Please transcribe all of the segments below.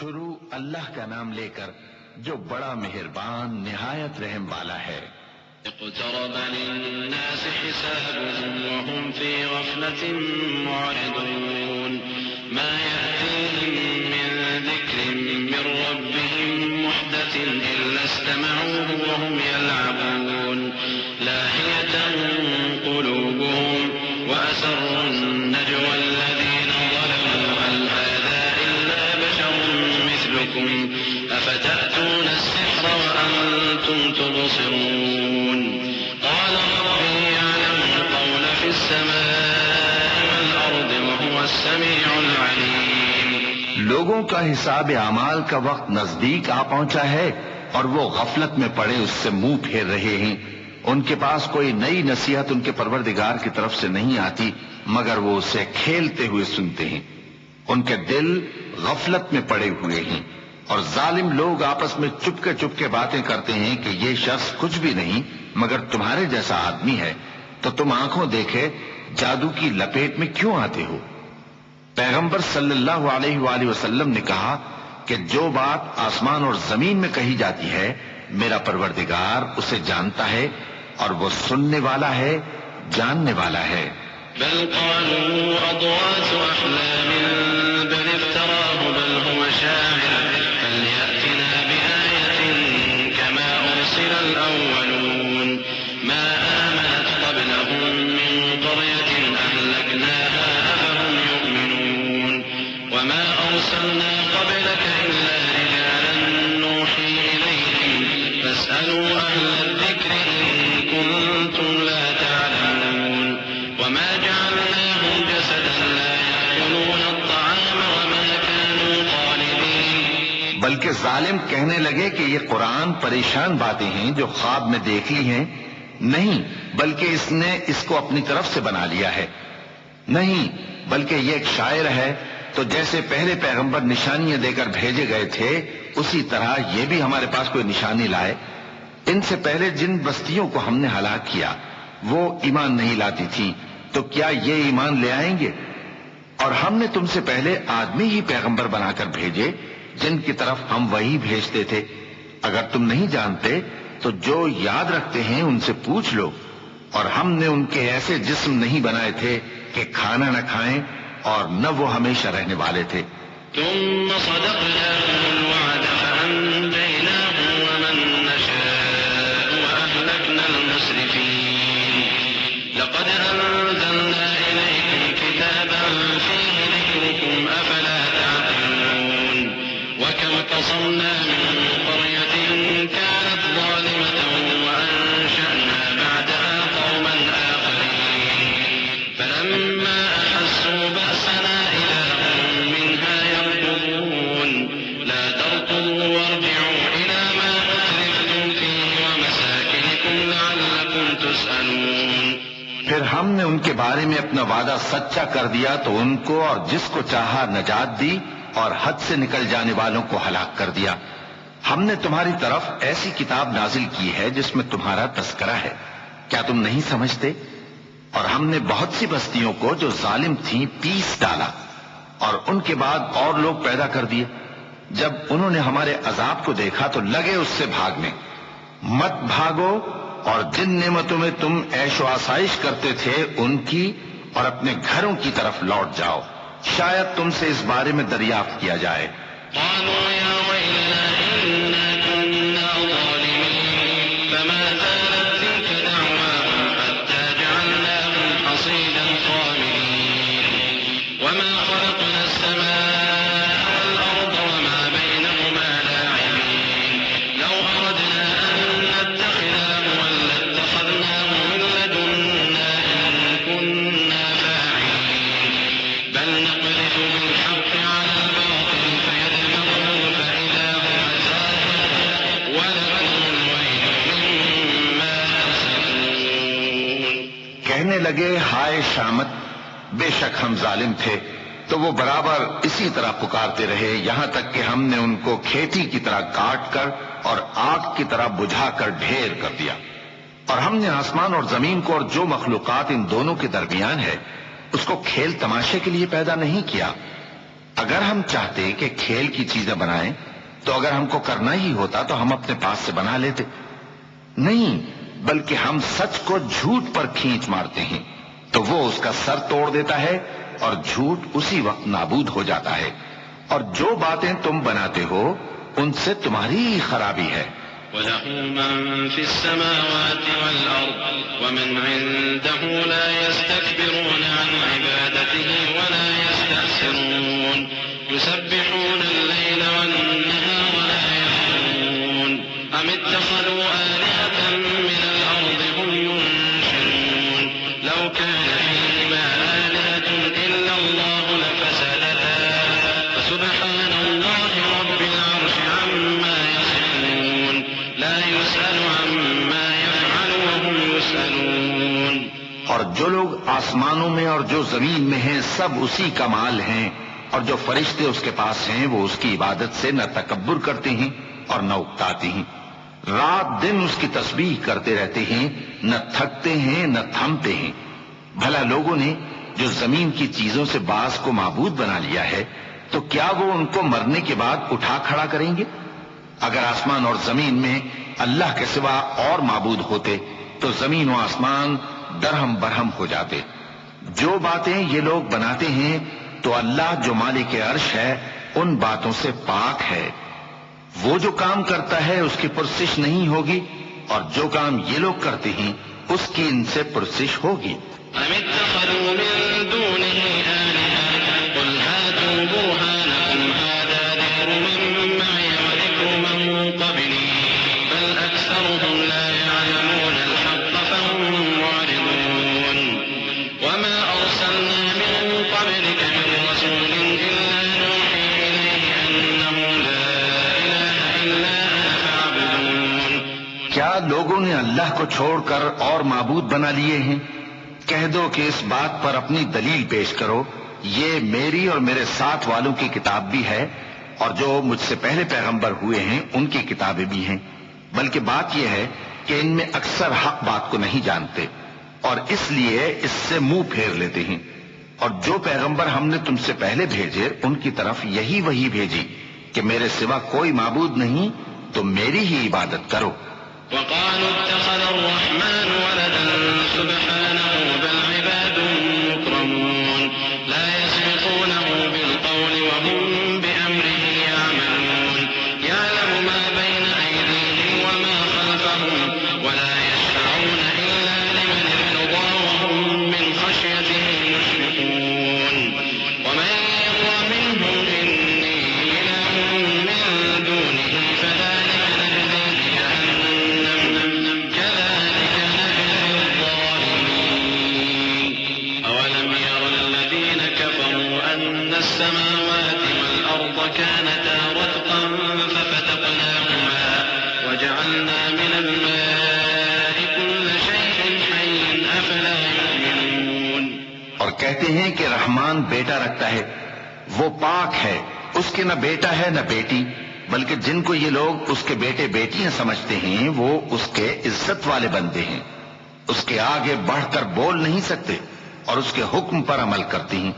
شروع اللہ کا نام لے کر جو بڑا مہربان نہایت رحم والا ہے۔ اقترب للناس حسابهم وهم في غفلة معرضون ما يأتيهم من ذكر من ربهم محدث إلا استمعوه وهم يلعبون لاهية قلوبهم وأسروا النجوى الذين ظلموا هل هذا إلا بشر مثلكم أفتأتون السحر وأنتم تبصرون قال ربي يعلم القول في السماء والأرض وهو السميع العليم۔ لوگوں کا حساب اعمال کا وقت نزدیک آ پہنچا ہے اور وہ غفلت میں پڑے اس سے منہ پھیر رہے ہیں۔ ان کے پاس کوئی نئی نصیحت ان کے پروردگار کی طرف سے نہیں آتی مگر وہ اسے کھیلتے ہوئے سنتے ہیں۔ ان کے دل غفلت میں پڑے ہوئے ہیں اور ظالم لوگ آپس میں چپ کے باتیں کرتے ہیں کہ یہ شخص کچھ بھی نہیں مگر تمہارے جیسا آدمی ہے، تو تم آنکھوں دیکھے جادو کی لپیٹ میں کیوں آتے ہو؟ پیغمبر صلی اللہ علیہ وآلہ وسلم نے کہا کہ جو بات آسمان اور زمین میں کہی جاتی ہے میرا پروردگار اسے جانتا ہے اور وہ سننے والا ہے، جاننے والا ہے۔ بل قالوا أضغاث أحلام بل افتراه بل هو شاعر فليأتنا بآية كما أرسل الأولون ما آمنت قبلهم من قرية أهلكناها أفهم يؤمنون وما أرسلنا قبلك إلا رجالا نوحي إليهم فاسألوا أهل الذكر إن كنتم لا تعلمون وما جعلناهم جسدا لا يأكلون الطعام وما كانوا خالدين۔ بلکہ ظالم کہنے لگے کہ یہ قرآن پریشان باتیں ہیں جو خواب میں دیکھ لی ہیں، نہیں بلکہ اس نے اس کو اپنی طرف سے بنا لیا ہے، نہیں بلکہ یہ ایک شاعر ہے۔ تو جیسے پہلے پیغمبر نشانیاں دے کر بھیجے گئے تھے اسی طرح یہ بھی ہمارے پاس کوئی نشانی لائے۔ ان سے پہلے جن بستیوں کو ہم نے ہلاک کیا وہ ایمان نہیں لاتی تھی، تو کیا یہ ایمان لے آئیں گے؟ اور ہم نے تم سے پہلے آدمی ہی پیغمبر بنا کر بھیجے جن کی طرف ہم وہی بھیجتے تھے۔ اگر تم نہیں جانتے تو جو یاد رکھتے ہیں ان سے پوچھ لو۔ اور ہم نے ان کے ایسے جسم نہیں بنائے تھے کہ کھانا نہ کھائیں اور نہ وہ ہمیشہ رہنے والے تھے۔ ثم صدقناهم الوعد فأنجيناهم ومن نشاء وأهلكنا المسرفين لقد أنزلنا إليكم كتابا فيه ذكركم أفلا تعقلون وكم قصمنا من قرية كانت ظالمة وأنشأنا بعدها قوما آخرين فلما أحسوا بأسنا إذا هم منها يركضون لا تركضوا وارجعوا إلى ما أترفتم فيه ومساكنكم لعلكم تسألون۔ پھر ہم نے ان کے بارے میں اپنا وعدہ سچا کر دیا تو ان کو اور جس کو چاہا نجات دی اور حد سے نکل جانے والوں کو ہلاک کر دیا۔ ہم نے تمہاری طرف ایسی کتاب نازل کی ہے جس میں تمہارا تذکرہ ہے، کیا تم نہیں سمجھتے؟ اور ہم نے بہت سی بستیوں کو جو ظالم تھیں پیس ڈالا اور ان کے بعد اور لوگ پیدا کر دیے۔ جب انہوں نے ہمارے عذاب کو دیکھا تو لگے اس سے بھاگنے۔ مت بھاگو اور جن نعمتوں میں تم عیش و آسائش کرتے تھے ان کی اور اپنے گھروں کی طرف لوٹ جاؤ، شاید تم سے اس بارے میں دریافت کیا جائے۔ قالوا يا ويلنا إنا كنا ظالمين فما زالت تلك دعواهم حتى جعلناهم حصيدا خامدين وما خلقنا السماء والأرض وما بينهما لاعبين لو أردنا أن نتخذ لهوا لاتخذناه من لدنا إن كنا فاعلين بل نقذف بالحق على الباطل فيدمغه فإذا هو زاهق ولكم الويل مما تسألون۔ کہنے لگے ہائے شامت، بے شک ہم ظالم تھے، تو وہ برابر اسی طرح پکارتے رہے یہاں تک کہ ہم نے ان کو کھیتی کی طرح کاٹ کر اور آگ کی طرح بجھا کر ڈھیر کر دیا۔ اور ہم نے آسمان اور زمین کو اور جو مخلوقات ان دونوں کے درمیان ہے اس کو کھیل تماشے کے لیے پیدا نہیں کیا۔ اگر ہم چاہتے کہ کھیل کی چیزیں بنائیں تو اگر ہم کو کرنا ہی ہوتا تو ہم اپنے پاس سے بنا لیتے. نہیں، بلکہ ہم سچ کو جھوٹ پر کھینچ مارتے ہیں تو وہ اس کا سر توڑ دیتا ہے اور جھوٹ اسی وقت نابود ہو جاتا ہے. اور جو باتیں تم بناتے ہو ان سے تمہاری ہی خرابی ہے. وَلَهُ مَن فِي السَّمَاوَاتِ وَالْأَرْضِ وَمَنْ عِندَهُ لَا يَسْتَكْبِرُونَ عَنْ عِبَادَتِهِ وَلَا يَسْتَحْسِرُونَ يُسَبِّحُونَ اللَّيْلَ وَالنَّهَارَ وَلَا يَفْتُرُونَ أَمِ اتَّخَذُوا آلِهَةً مِّنَ الْأَرْضِ هُمْ يُنشِرُونَ لَوْ كَانَ فِيهِمَا آلِهَةٌ إِلَّا اللَّهُ لَفَسَدَتَا فَسُبْحَانَ اللَّهِ رَبِّ الْعَرْشِ عَمَّا يَصِفُونَ لا يسأل عما يفعل وهم يسألون. اور جو لوگ آسمانوں میں اور جو زمین میں ہیں سب اسی کا مال ہیں، اور جو فرشتے اس کے پاس ہیں وہ اس کی عبادت سے نہ تکبر کرتے ہیں اور نہ اکتاتے ہیں. رات دن اس کی تسبیح کرتے رہتے ہیں، نہ تھکتے ہیں نہ تھمتے ہیں. بھلا لوگوں نے جو زمین کی چیزوں سے بعض کو معبود بنا لیا ہے تو کیا وہ ان کو مرنے کے بعد اٹھا کھڑا کریں گے؟ اگر آسمان اور زمین میں اللہ کے سوا اور معبود ہوتے تو زمین و آسمان درہم برہم ہو جاتے. جو باتیں یہ لوگ بناتے ہیں تو اللہ جو مالک عرش ہے ان باتوں سے پاک ہے. وہ جو کام کرتا ہے اس کی پرسش نہیں ہوگی، اور جو کام یہ لوگ کرتے ہیں اس کی ان سے پرسش ہوگی. أم اتخذوا من دونه آلهة قل هاتوا برهانكم هذا ذكر من معي وذكر من قبلي بل أكثرهم لا يعلمون الحق فهم معرضون. وما أرسلنا من قبلك من رسول إلا نوحي إليه أنه لا إله إلا أنا فاعبدون. کیا لوگوں نے اللہ کو چھوڑ کر اور معبود بنا لیے ہیں؟ کہہ دو کہ اس بات پر اپنی دلیل پیش کرو. یہ میری اور میرے ساتھ والوں کی کتاب بھی ہے، اور جو مجھ سے پہلے پیغمبر ہوئے ہیں ان کی کتابیں بھی ہیں. بلکہ بات یہ ہے کہ ان میں اکثر حق بات کو نہیں جانتے، اور اس لیے اس سے منہ پھیر لیتے ہیں. اور جو پیغمبر ہم نے تم سے پہلے بھیجے ان کی طرف یہی وحی بھیجی کہ میرے سوا کوئی معبود نہیں تو میری ہی عبادت کرو. وقالوا اتخذ الرحمن ولدا سبحانه بل عباد مكرمون لا يسبقونه بالقول وهم بأمره يعملون يعلم ما بين أيديهم وما خلفهم ولا يشفعون إلا لمن ارتضى وهم من خشيته مشفقون. ومن يقل منهم إني إله من دونه فذلك نجزيه جهنم كذلك نجزي الظالمين. أولم ير الذين كفروا أن السماوات والأرض كانتا رتقا ففتقناهما وجعلنا من الماء كل شيء حي أفلا يؤمنون. اور کہتے ہیں کہ رحمان بیٹا رکھتا ہے، وہ پاک ہے، اس کے نہ بیٹا ہے نہ بیٹی، بلکہ جن کو یہ لوگ اس کے بیٹے بیٹیاں سمجھتے ہیں وہ اس کے عزت والے بندے ہیں. اس کے آگے بڑھ کر بول نہیں سکتے اور اس کے حکم پر عمل کرتے ہیں.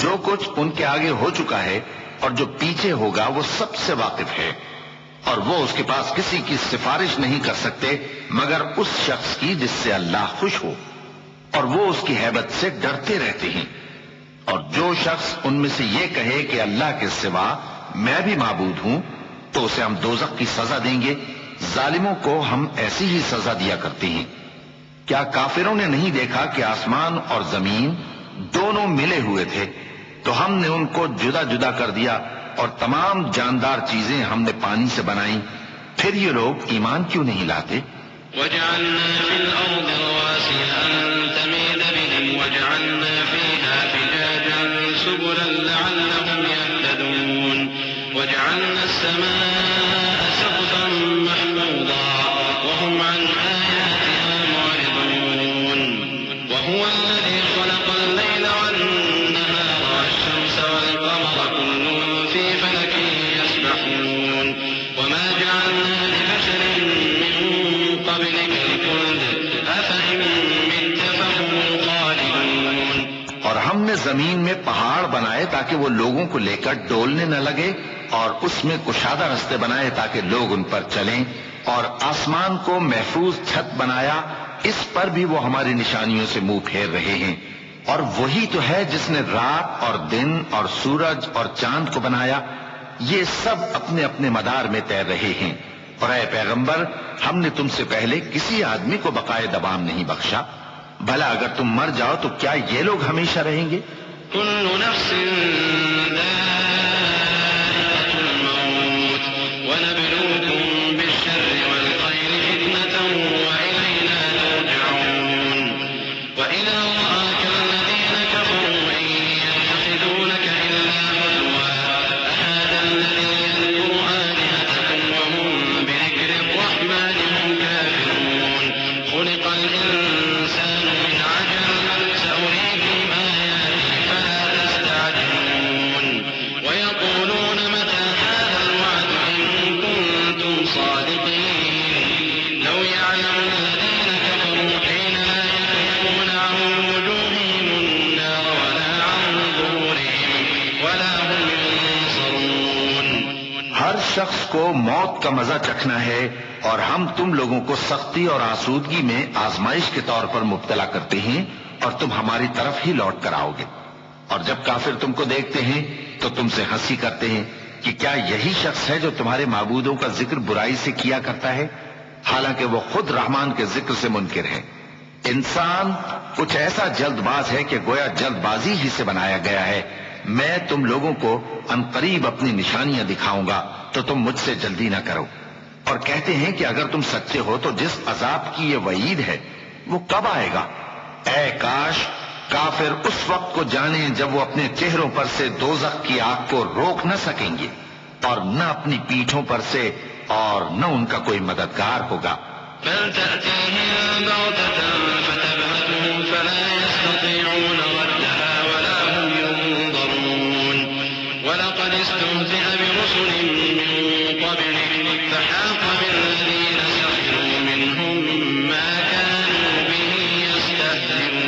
جو کچھ ان کے آگے ہو چکا ہے اور جو پیچھے ہوگا وہ سب سے واقف ہے، اور وہ اس کے پاس کسی کی سفارش نہیں کر سکتے مگر اس شخص کی جس سے اللہ خوش ہو، اور وہ اس کی ہیبت سے ڈرتے رہتے ہیں. اور جو شخص ان میں سے یہ کہے کہ اللہ کے سوا میں بھی معبود ہوں تو اسے ہم دوزخ کی سزا دیں گے. ظالموں کو ہم ایسی ہی سزا دیا کرتے ہیں. کیا کافروں نے نہیں دیکھا کہ آسمان اور زمین دونوں ملے ہوئے تھے تو ہم نے ان کو جدا جدا کر دیا، اور تمام جاندار چیزیں ہم نے پانی سے بنائیں، پھر یہ لوگ ایمان کیوں نہیں لاتے؟ وجعلنا في الأرض رواسي أن تميد بهم وجعلنا فيها فجاجا سبلا لعلهم يهتدون وجعلنا السماء سقفا محفوظا وهم عن آياتها معرضون. وهو الذي خلق الليل والنهار والشمس والقمر كل في فلك يسبحون وما جعلنا لبشر من قبلك الخلد أفإن مت فهم الخالدون. اور ہم نے زمین میں پہاڑ بنائے تاکہ وہ لوگوں کو لے کر ڈولنے نہ لگے، اور اس میں کشادہ رستے بنائے تاکہ لوگ ان پر چلیں، اور آسمان کو محفوظ چھت بنایا، اس پر بھی وہ ہماری نشانیوں سے منہ پھیر رہے ہیں۔ اور وہی تو ہے جس نے رات اور دن اور سورج اور چاند کو بنایا، یہ سب اپنے اپنے مدار میں تیر رہے ہیں۔ اور اے پیغمبر، ہم نے تم سے پہلے کسی آدمی کو بقائے دوام نہیں بخشا، بھلا اگر تم مر جاؤ تو کیا یہ لوگ ہمیشہ رہیں گے؟ كل نفس ذائقة الموت ونبلوكم بالشر والخير فتنة وإلينا ترجعون وإذا رآك الذين كفروا إن يتخذونك إلا هزوا أهذا الذي يذكر آلهتكم وهم بذكر الرحمن هم كافرون خلق الإنسان من عجل سأريكم آياتي فلا تستعجلون ويقولون متى هذا الوعد إن كنتم صادقين لو يعلم الذين كفروا حين لا يكفون عن وجوههم النار ولا عن ظهورهم ولا هم ينصرون۔ ہر شخص کو موت کا مزہ چکھنا ہے، اور ہم تم لوگوں کو سختی اور آسودگی میں آزمائش کے طور پر مبتلا کرتے ہیں، اور تم ہماری طرف ہی لوٹ کر آؤ گے۔ اور جب کافر تم کو دیکھتے ہیں تو تم سے ہنسی کرتے ہیں کہ کیا یہی شخص ہے جو تمہارے معبودوں کا ذکر برائی سے کیا کرتا ہے، حالانکہ وہ خود رحمان کے ذکر سے منکر ہے۔ انسان کچھ ایسا جلد باز ہے کہ گویا جلد بازی ہی سے بنایا گیا ہے۔ میں تم لوگوں کو عنقریب اپنی نشانیاں دکھاؤں گا تو تم مجھ سے جلدی نہ کرو۔ اور کہتے ہیں کہ اگر تم سچے ہو تو جس عذاب کی یہ وعید ہے وہ کب آئے گا؟ اے کاش کافر اس وقت کو جانیں جب وہ اپنے چہروں پر سے دوزخ کی آگ کو روک نہ سکیں گے، اور نہ اپنی پیٹھوں پر سے، اور نہ ان کا کوئی مددگار ہوگا۔ بل تأتيهم بغتة فتبهتهم فلا يستطيعون ردها ولا هم ينظرون ولقد استهزئ برسل من قبلك فحاق بالذين سخروا منهم ما كانوا به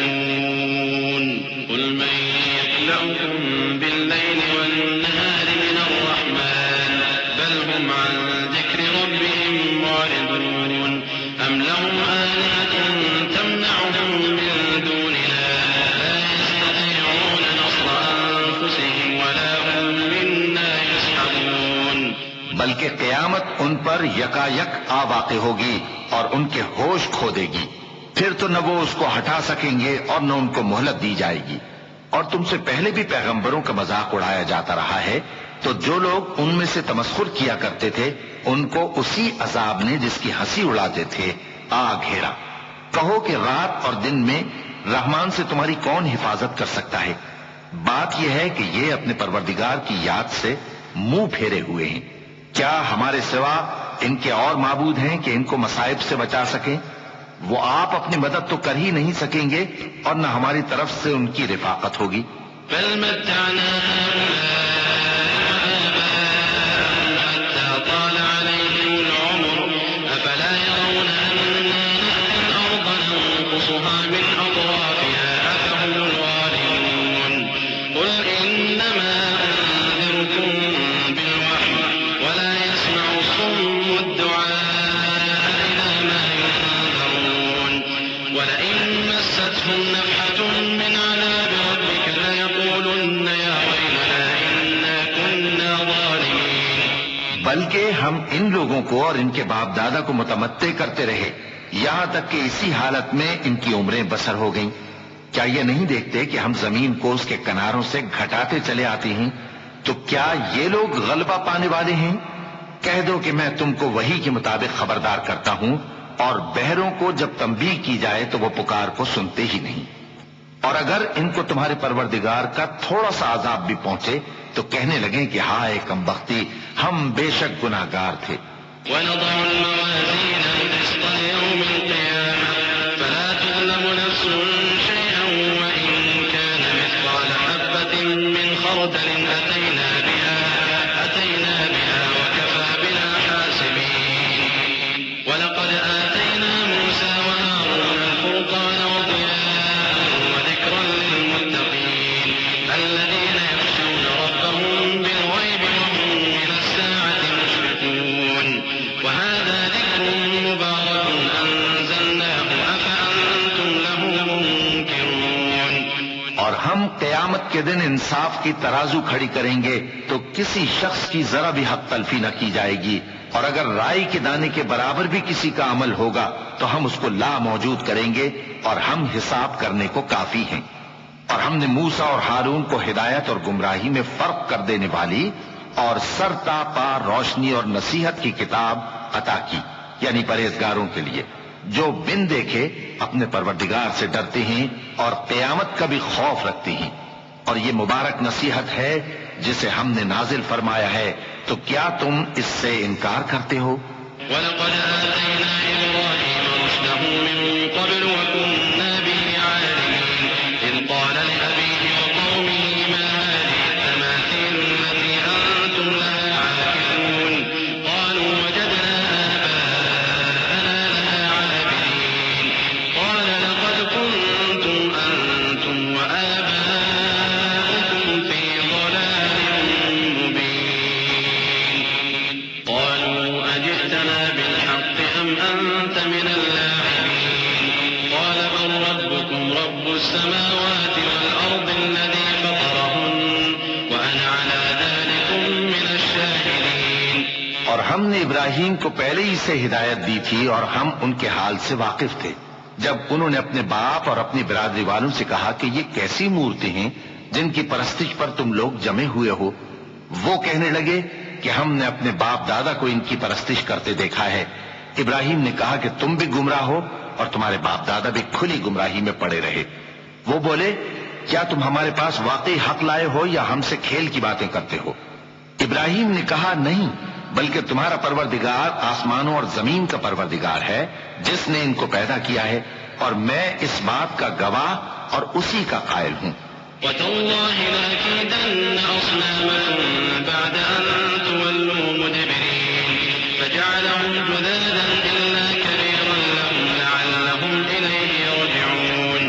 يستهزئون قل من يكلؤكم بالليل والنهار من الرحمن بل هم عن ذكر ربهم معرضون أم لهم آلهة تمنعهم من دوننا لا يستطيعون نصر أنفسهم ولا هم منا يسحبون۔ بلکہ قیامت ان پر یکایک آ واقع ہوگی اور ان کے ہوش کھو دے گی، پھر تو نہ وہ اس کو ہٹا سکیں گے اور نہ ان کو مہلت دی جائے گی۔ اور تم سے پہلے بھی پیغمبروں کا مذاق اڑایا جاتا رہا ہے، تو جو لوگ ان میں سے تمسخر کیا کرتے تھے ان کو اسی عذاب نے جس کی ہنسی اڑاتے تھے آ گھیرا۔ کہو کہ رات اور دن میں رحمان سے تمہاری کون حفاظت کر سکتا ہے؟ بات یہ ہے کہ یہ اپنے پروردگار کی یاد سے منہ پھیرے ہوئے ہیں۔ کیا ہمارے سوا ان کے اور معبود ہیں کہ ان کو مصائب سے بچا سکیں؟ وہ آپ اپنی مدد تو کر ہی نہیں سکیں گے، اور نہ ہماری طرف سے ان کی رفاقت ہوگی۔ بل متعنا آباءهم حتى طال عليهم العمر أفلا يرون أنا نأتي الأرض ننقصها من أطرافها أفهم الغالبون قل إنما أنذركم بالوحي ولا يسمع الصم الدعاء إذا ما ينذرون ولئن مستهم نفحة من عذاب ربك ليقولن يا ويلنا إنا كنا ظالمين۔ بلکہ ہم ان لوگوں کو اور ان کے باپ دادا کو متمتع کرتے رہے یہاں تک کہ اسی حالت میں ان کی عمریں بسر ہو گئیں۔ کیا یہ نہیں دیکھتے کہ ہم زمین کو اس کے کناروں سے گھٹاتے چلے آتے ہیں؟ تو کیا یہ لوگ غلبہ پانے والے ہیں؟ کہہ دو کہ میں تم کو وحی کے مطابق خبردار کرتا ہوں، اور بہروں کو جب تنبیہ کی جائے تو وہ پکار کو سنتے ہی نہیں۔ اور اگر ان کو تمہارے پروردگار کا تھوڑا سا عذاب بھی پہنچے تو کہنے لگیں کہ ہائے کمبختی، ہم بے شک گناہگار تھے۔ ونضع الموازين القسط ليوم القيامة فلا تظلم نفس شيئا وإن كان مثقال حبة من خردل أتينا بها وكفى بنا حاسبين ولقد آتينا موسى وهارون الفرقان وضياء وذكرا للمتقين اور ہم قیامت کے دن انصاف کی ترازو کھڑی کریں گے تو کسی شخص کی ذرا بھی حق تلفی نہ کی جائے گی، اور اگر رائی کے دانے کے برابر بھی کسی کا عمل ہوگا تو ہم اس کو لا موجود کریں گے، اور ہم حساب کرنے کو کافی ہیں۔ اور ہم نے موسیٰ اور ہارون کو ہدایت اور گمراہی میں فرق کر دینے والی اور سر تا پا روشنی اور نصیحت کی کتاب عطا کی، یعنی پرہیزگاروں کے لیے جو بن دیکھے اپنے پروردگار سے ڈرتے ہیں اور قیامت کا بھی خوف رکھتے ہیں۔ اور یہ مبارک نصیحت ہے جسے ہم نے نازل فرمایا ہے، تو کیا تم اس سے انکار کرتے ہو؟ وَلَقَدْ آتَيْنَا إِبْرَاهِيمَ رُشْدَهُ مِن قَبْلُ وَكُنَّا بِهِ عَالِمِينَ إِذْ قَالَ لِأَبِيهِ وَقَوْمِهِ مَا هَٰذِهِ التَّمَاثِيلُ الَّتِي أَنتُمْ لَهَا عَاكِفُونَ قَالُوا وَجَدْنَا آبَاءَنَا لَهَا عَابِدِينَ قَالَ لَقَدْ كُنتُمْ أَنتُمْ وَآبَاؤُكُمْ فِي ضَلَالٍ مُّبِينٍ قَالُوا أَجِئْتَنَا بِالْحَقِّ أَمْ أَنتَ مِنَ اللاعبين قال بل ربكم رب السماوات والأرض الذي فطرهن وأنا على ذلك من الشاهدين۔ اور ہم نے ابراہیم کو پہلے ہی سے ہدایت دی تھی اور ہم ان کے حال سے واقف تھے جب انہوں نے اپنے باپ اور اپنی برادری والوں سے کہا کہ یہ کیسی مورتیں ہیں جن کی پرستش پر تم لوگ جمے ہوئے ہو۔ وہ کہنے لگے کہ ہم نے اپنے باپ دادا کو ان کی پرستش کرتے دیکھا ہے۔ ابراہیم نے کہا کہ تم بھی گمراہ ہو اور تمہارے باپ دادا بھی کھلی گمراہی میں پڑے رہے۔ وہ بولے کیا تم ہمارے پاس واقعی حق لائے ہو یا ہم سے کھیل کی باتیں کرتے ہو؟ ابراہیم نے کہا نہیں، بلکہ تمہارا پروردگار آسمانوں اور زمین کا پروردگار ہے جس نے ان کو پیدا کیا ہے، اور میں اس بات کا گواہ اور اسی کا قائل ہوں۔ وَتَاللَّهِ لَأَكِيدَنَّ أَصْنَامَكُمْ بَعْدَ أَن تُوَلُّوا مُدْبِرِينَ فَجَعَلَهُمْ جُذَاذًا إِلَّا كَبِيرًا لَّهُمْ لَعَلَّهُمْ إِلَيْهِ يَرْجِعُونَ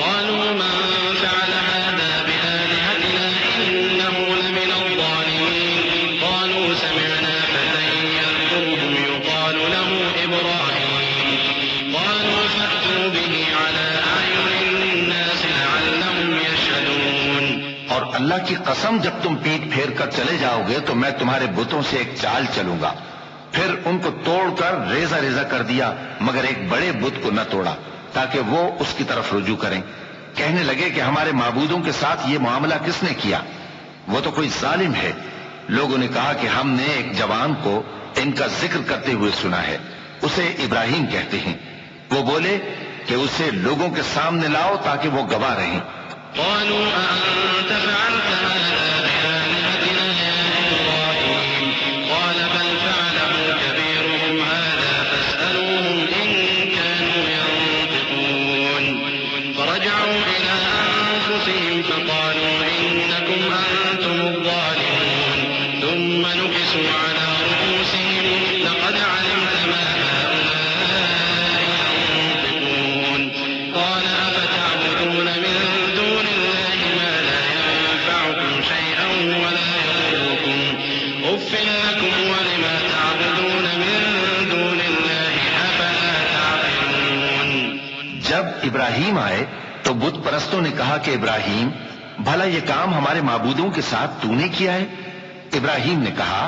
قَالُوا مَن فَعَلَ هَٰذَا بِآلِهَتِنَا إِنَّهُ لَمِنَ الظَّالِمِينَ قَالُوا سَمِعْنَا فَتًى يَذْكُرُهُمْ يُقَالُ لَهُ إِبْرَاهِيمُ قَالُوا فَأْتُوا بِهِ عَلَىٰ أَعْيُنِ النَّاسِ لَعَلَّهُمْ يَشْهَدُونَ۔ اور اللہ کی قسم جب تم پیٹ پھیر کر چلے جاؤ گے تو میں تمہارے بتوں سے ایک چال چلوں گا۔ پھر ان کو توڑ کر ریزہ ریزہ کر دیا، مگر ایک بڑے بت کو نہ توڑا تاکہ وہ اس کی طرف رجوع کریں۔ کہنے لگے کہ ہمارے معبودوں کے ساتھ یہ معاملہ کس نے کیا؟ وہ تو کوئی ظالم ہے۔ لوگوں نے کہا کہ ہم نے ایک جوان کو ان کا ذکر کرتے ہوئے سنا ہے، اسے ابراہیم کہتے ہیں۔ وہ بولے کہ اسے لوگوں کے سامنے لاؤ تاکہ وہ گواہ رہیں۔ قالوا أأنت فعلت هذا بآلهتنا يا إبراهيم قال بل فعله كبيرهم هذا فاسألوهم إن كانوا ينطقون فرجعوا إلى أنفسهم فقالوا إنكم أنتم الظالمون ثم نكسوا على رؤوسهم لقد علمت ما هؤلاء ينطقون قال أفتعبدون من دون الله ما لا ينفعكم شيئا ولا يضركم أف لكم ولما تعبدون من دون الله أفلا تعقلون۔ جب ابراہیم آئے تو بت پرستوں نے کہا کہ ابراہیم بھلا یہ کام ہمارے معبودوں کے ساتھ تو نے کیا ہے؟ ابراہیم نے کہا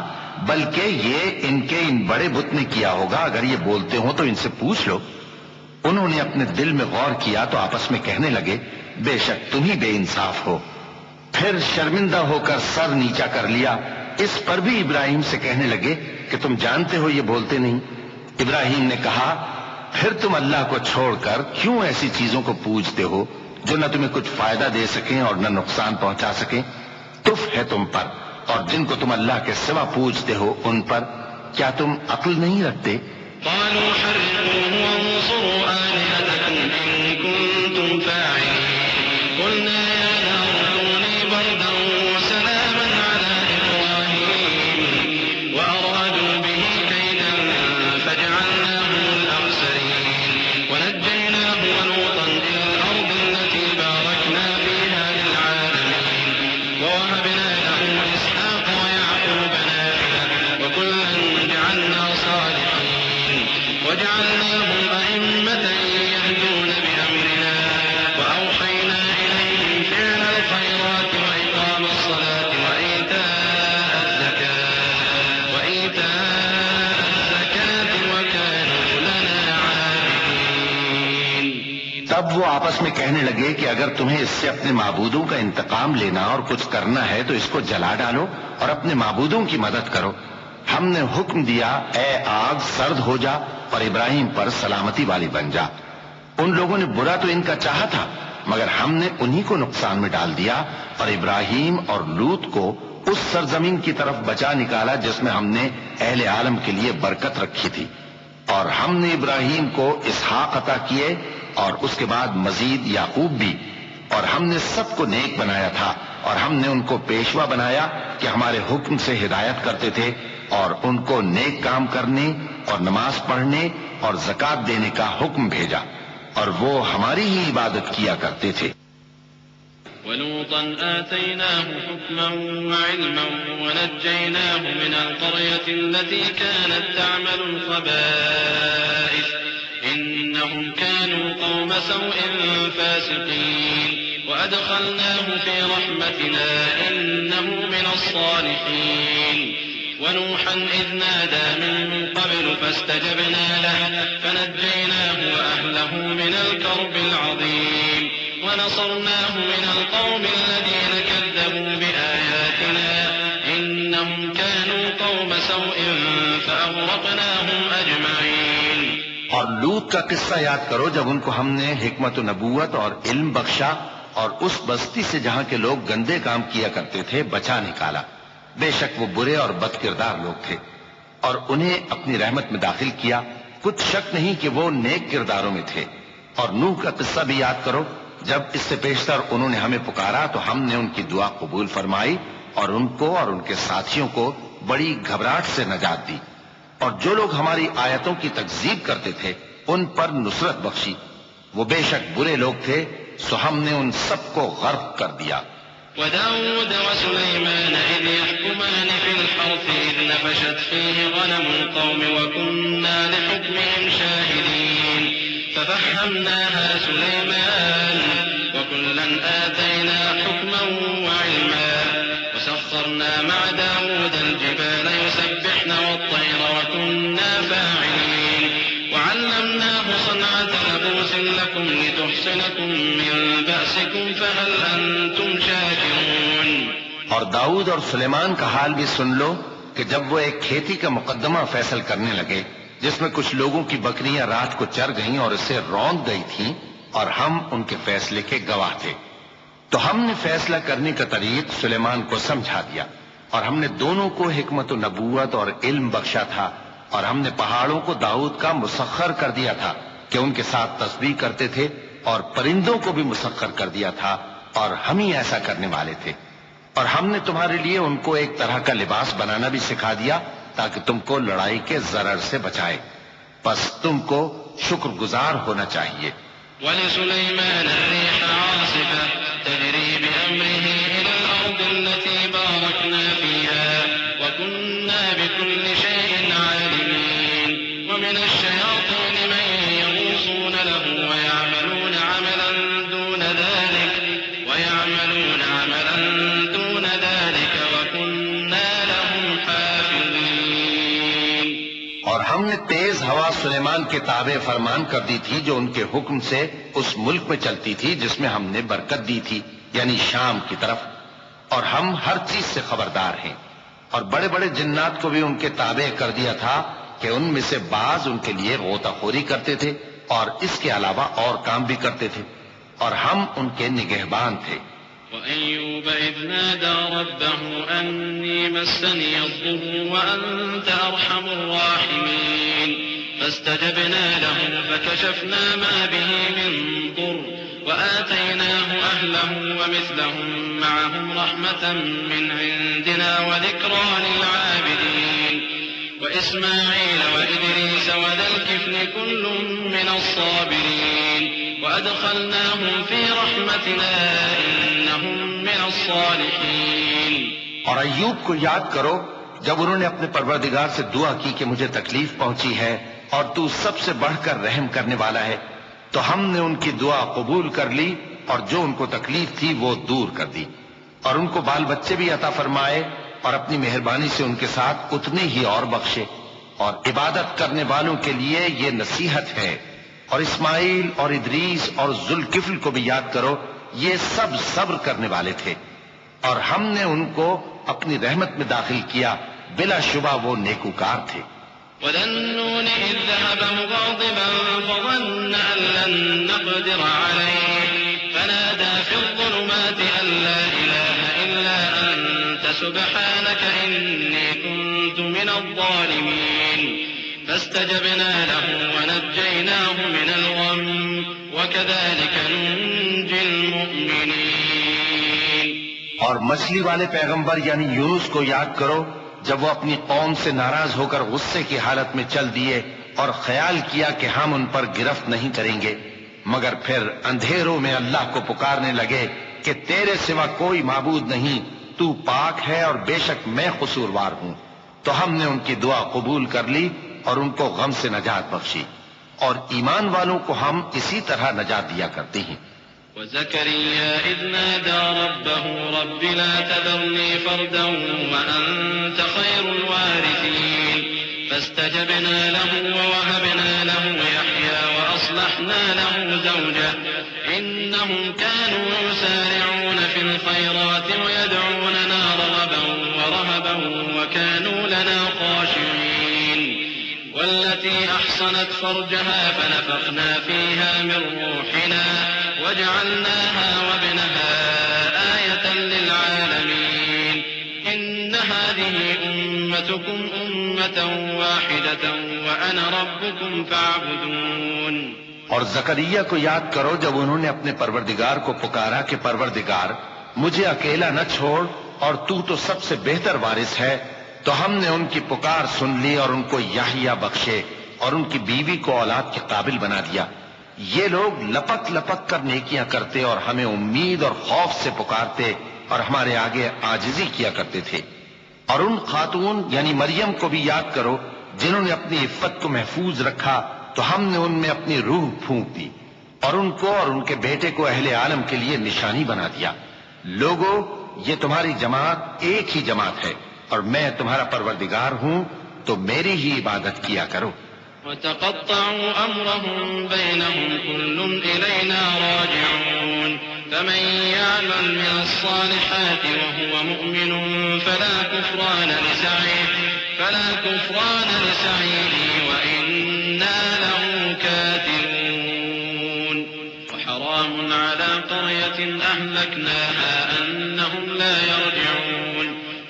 بلکہ یہ ان کے ان بڑے بت نے کیا ہوگا، اگر یہ بولتے ہوں تو ان سے پوچھ لو۔ انہوں نے اپنے دل میں غور کیا تو آپس میں کہنے لگے بے شک تم ہی بے انصاف ہو۔ پھر شرمندہ ہو کر سر نیچا کر لیا۔ اس پر بھی ابراہیم سے کہنے لگے کہ تم جانتے ہو یہ بولتے نہیں۔ ابراہیم نے کہا پھر تم اللہ کو چھوڑ کر کیوں ایسی چیزوں کو پوجتے ہو جو نہ تمہیں کچھ فائدہ دے سکیں اور نہ نقصان پہنچا سکیں؟ تف ہے تم پر اور جن کو تم اللہ کے سوا پوجتے ہو ان پر، کیا تم عقل نہیں رکھتے؟ قالوا حرقوه وانصروا آلهتكم إن كنتم فاعلين قلنا يا نار كوني بردا وسلاما على إبراهيم وأرادوا به كيدا فجعلناهم الأخسرين ونجيناه ولوطا إلى الأرض التي باركنا فيها للعالمين ووهبنا له إسحاق ويعقوب نافلة وكلا جعلنا صالحين وجعلناهم أئمة يهدون بأمرنا وأوحينا إليهم فعل تب وہ آپس میں کہنے لگے کہ اگر تمہیں اس سے اپنے معبودوں کا انتقام لینا اور کچھ کرنا ہے تو اس کو جلا ڈالو اور اپنے معبودوں کی مدد کرو۔ ہم نے حکم دیا اے آگ سرد ہو جا اور ابراہیم پر سلامتی والی بن جا۔ ان لوگوں نے برا تو ان کا چاہا تھا مگر ہم نے انہی کو نقصان میں ڈال دیا اور ابراہیم اور لوط کو اس سرزمین کی طرف بچا نکالا جس میں ہم نے اہل عالم کے لیے برکت رکھی تھی۔ اور ہم نے ابراہیم کو اسحاق عطا کیے اور اس کے بعد مزید یعقوب بھی، اور ہم نے سب کو نیک بنایا تھا اور ہم نے ان کو پیشوا بنایا کہ ہمارے حکم سے ہدایت کرتے تھے اور ان کو نیک کام کرنے اور نماز پڑھنے اور زکوٰۃ دینے کا حکم بھیجا اور وہ ہماری ہی عبادت کیا کرتے تھے۔ ولوطا آتيناه حكما وعلما ونجيناه من القرية التي كانت تعمل الخبائث إنهم كانوا قوم سوء فاسقين وأدخلناه في رحمتنا إنه من الصالحين ونوحا إذ نادى من قبل فاستجبنا له فنجيناه وأهله من الكرب العظيم ونصرناه من القوم الذين كذبوا بآياتنا إنهم كانوا قوم سوء فأغرقناهم أجمعين۔ اور لوط کا قصہ یاد کرو جب ان کو ہم نے حکمت و نبوت اور علم بخشا اور اس بستی سے جہاں کے لوگ گندے کام کیا کرتے تھے بچا نکالا۔ بے شک وہ برے اور بد کردار لوگ تھے اور انہیں اپنی رحمت میں داخل کیا، کچھ شک نہیں کہ وہ نیک کرداروں میں تھے۔ اور نوح کا قصہ بھی یاد کرو جب اس سے پیشتر انہوں نے ہمیں پکارا تو ہم نے ان کی دعا قبول فرمائی اور ان کو اور ان کے ساتھیوں کو بڑی گھبراہٹ سے نجات دی، اور جو لوگ ہماری آیتوں کی تکذیب کرتے تھے ان پر نصرت بخشی۔ وہ بے شک برے لوگ تھے سو ہم نے ان سب کو غرق کر دیا۔ وداود وسليمان إذ يحكمان في الحرث إذ نفشت فيه غنم القوم وكنا لحكمهم شاهدين ففهمناها سليمان وكلا آتينا حكما وعلما وسخرنا مع داود الجبال يسبحن والطير وكنا فاعلين وعلمناه صنعة لبوس لكم لتحصنكم من بأسكم فهل أنتم شاكرون۔ اور داؤد اور سلیمان کا حال بھی سن لو کہ جب وہ ایک کھیتی کا مقدمہ فیصل کرنے لگے جس میں کچھ لوگوں کی بکریاں رات کو چر گئیں اور اسے روند گئی تھیں اور ہم ان کے فیصلے کے گواہ تھے، تو ہم نے فیصلہ کرنے کا طریق سلیمان کو سمجھا دیا اور ہم نے دونوں کو حکمت و نبوت اور علم بخشا تھا، اور ہم نے پہاڑوں کو داؤد کا مسخر کر دیا تھا کہ ان کے ساتھ تسبیح کرتے تھے، اور پرندوں کو بھی مسخر کر دیا تھا اور ہم ہی ایسا کرنے والے تھے، اور ہم نے تمہارے لیے ان کو ایک طرح کا لباس بنانا بھی سکھا دیا تاکہ تم کو لڑائی کے ضرر سے بچائے، پس تم کو شکر گزار ہونا چاہیے۔ وَلِسُلَيْمَانَ الرِّيحَ عَاصِفَةً تَجْرِي بِأَمْرِهِ إِلَى الْأَرْضِ الَّتِي بَارَكْنَا فِيهَا وَكُنَّا بِكُلِّ شَيْءٍ عَالِمِينَ وَمِنَ الشَّيَاطِينِ مَن يَغُوصُونَ لَهُ وَيَعْمَلُونَ عَمَلًا دُونَ ذَلِكَ وَكُنَّا لَهُمْ حَافِظِينَ۔ اور ہم نے تیز ہوا سلیمان کے تابع فرمان کر دی تھی جو ان کے حکم سے اس ملک میں چلتی تھی جس میں ہم نے برکت دی تھی، یعنی شام کی طرف، اور ہم ہر چیز سے خبردار ہیں۔ اور بڑے بڑے جنات کو بھی ان کے تابع کر دیا تھا کہ ان میں سے بعض ان کے لیے غوطہ خوری کرتے تھے اور اس کے علاوہ اور کام بھی کرتے تھے، اور ہم ان کے نگہبان تھے۔ وَأَيُّوبَ إِذْ نَادَى رَبَّهُ أَنِّي مَسَّنِيَ الضُّرُّ وَأَنْتَ أَرْحَمُ الرَّاحِمِينَ فَاسْتَجَبْنَا لَهُ فَكَشَفْنَا مَا بِهِ مِنْ ضُرٍّ وَآتَيْنَاهُ أَهْلَهُ وَمِثْلَهُمْ مَعَهُمْ رَحْمَةً مِنْ عِنْدِنَا وَذِكْرَى لِلْعَابِدِينَ وَإِسْمَاعِيلَ وَإِدْرِيسَ وَذَا الْكِفْلِ كُلٌّ مِنَ الصَّابِرِينَ وَأَدْخَلْنَاهُمْ فِي رَحْمَتِنَا إِنَّهُمْ مِنَ الصَّالِحِينَ۔ اور ایوب کو یاد کرو جب انہوں نے اپنے پروردگار سے دعا کی کہ مجھے تکلیف پہنچی ہے اور تو سب سے بڑھ کر رحم کرنے والا ہے، تو ہم نے ان کی دعا قبول کر لی اور جو ان کو تکلیف تھی وہ دور کر دی، اور ان کو بال بچے بھی عطا فرمائے اور اپنی مہربانی سے ان کے ساتھ اتنے ہی اور بخشے، اور عبادت کرنے والوں کے لیے یہ نصیحت ہے۔ اور اسماعیل اور ادریس اور ذوالکفل کو بھی یاد کرو، یہ سب صبر کرنے والے تھے، اور ہم نے ان کو اپنی رحمت میں داخل کیا، بلا شبہ وہ نیکوکار تھے۔ وَذَا النُّونِ إِذ ذَّهَبَ مُغَاضِبًا فَظَنَّ أَن لَّن نَّقْدِرَ عَلَيْهِ فَنَادَىٰ فِي الظُّلُمَاتِ أَن لَّا إِلَٰهَ إِلَّا أَنتَ سُبْحَانَكَ إِنِّي كُنتُ مِنَ الظَّالِمِينَ فَاسْتَجَبْنَا لَهُ وَنَجَّيْنَاهُ مِنَ الْغَمِّ وَكَذَٰلِكَ نُنجِي الْمُؤْمِنِينَ۔ اور مچھلی والے پیغمبر یعنی یونس کو یاد کرو، جب وہ اپنی قوم سے ناراض ہو کر غصے کی حالت میں چل دیے اور خیال کیا کہ ہم ان پر گرفت نہیں کریں گے، مگر پھر اندھیروں میں اللہ کو پکارنے لگے کہ تیرے سوا کوئی معبود نہیں، تو پاک ہے اور بے شک میں قصوروار ہوں، تو ہم نے ان کی دعا قبول کر لی اور ان کو غم سے نجات بخشی، اور ایمان والوں کو ہم اسی طرح نجات دیا کرتے ہیں۔ وَزَكَرِيَّا إِذْ نَادَىٰ رَبَّهُ رَبِّ لَا تَذَرْنِي فَرْدًا وَأَنتَ خَيْرُ الْوَارِثِينَ فَاسْتَجَبْنَا لَهُ وَوَهَبْنَا لَهُ يَحْيَىٰ وَأَصْلَحْنَا لَهُ زَوْجَهُ إِنَّهُمْ كَانُوا يُسَارِعُونَ فِي الْخَيْرَاتِ وَيَدْعُونَنَا رَغَبًا وَرَهَبًا وَكَانُوا لَنَا خَاشِعِينَ وَالَّتِي أَحْصَنَتْ فَرْجَهَا فَنَفَخْنَا فِيهَا مِن رُّوحِنَا وَجَعَلْنَاهَا وَابْنَهَا آيَةً لِّلْعَالَمِينَ إِنَّ هَٰذِهِ أُمَّتُكُمْ أُمَّةً وَاحِدَةً وَأَنَا رَبُّكُمْ فَاعْبُدُونِ۔ اور زکریا کو یاد کرو جب انہوں نے اپنے پروردگار کو پکارا کہ پروردگار مجھے اکیلا نہ چھوڑ اور تو سب سے بہتر وارث ہے، تو ہم نے ان کی پکار سن لی اور ان کو یحییٰ بخشے اور ان کی بیوی کو اولاد کے قابل بنا دیا۔ یہ لوگ لپک لپک کر نیکیاں کرتے اور ہمیں امید اور خوف سے پکارتے اور ہمارے آگے عاجزی کیا کرتے تھے۔ اور ان خاتون یعنی مریم کو بھی یاد کرو جنہوں نے اپنی عفت کو محفوظ رکھا، تو ہم نے ان میں اپنی روح پھونک دی اور ان کو اور ان کے بیٹے کو اہل عالم کے لیے نشانی بنا دیا۔ لوگو، یہ تمہاری جماعت ایک ہی جماعت ہے اور میں تمہارا پروردگار ہوں، تو میری ہی عبادت کیا کرو۔ وَتَقَطَّعُوا أَمْرَهُم بَيْنَهُمْ كُلٌّ إِلَيْنَا رَاجِعُونَ فَمَن يَعْمَلْ مِنَ الصَّالِحَاتِ وَهُوَ مُؤْمِنٌ فَلَا كُفْرَانَ لِسَعْيِهِ وَإِنَّا لَهُ كَاتِبُونَ وَحَرَامٌ عَلَىٰ قَرْيَةٍ أَهْلَكْنَاهَا أَنَّهُمْ لَا يَرْجِعُونَ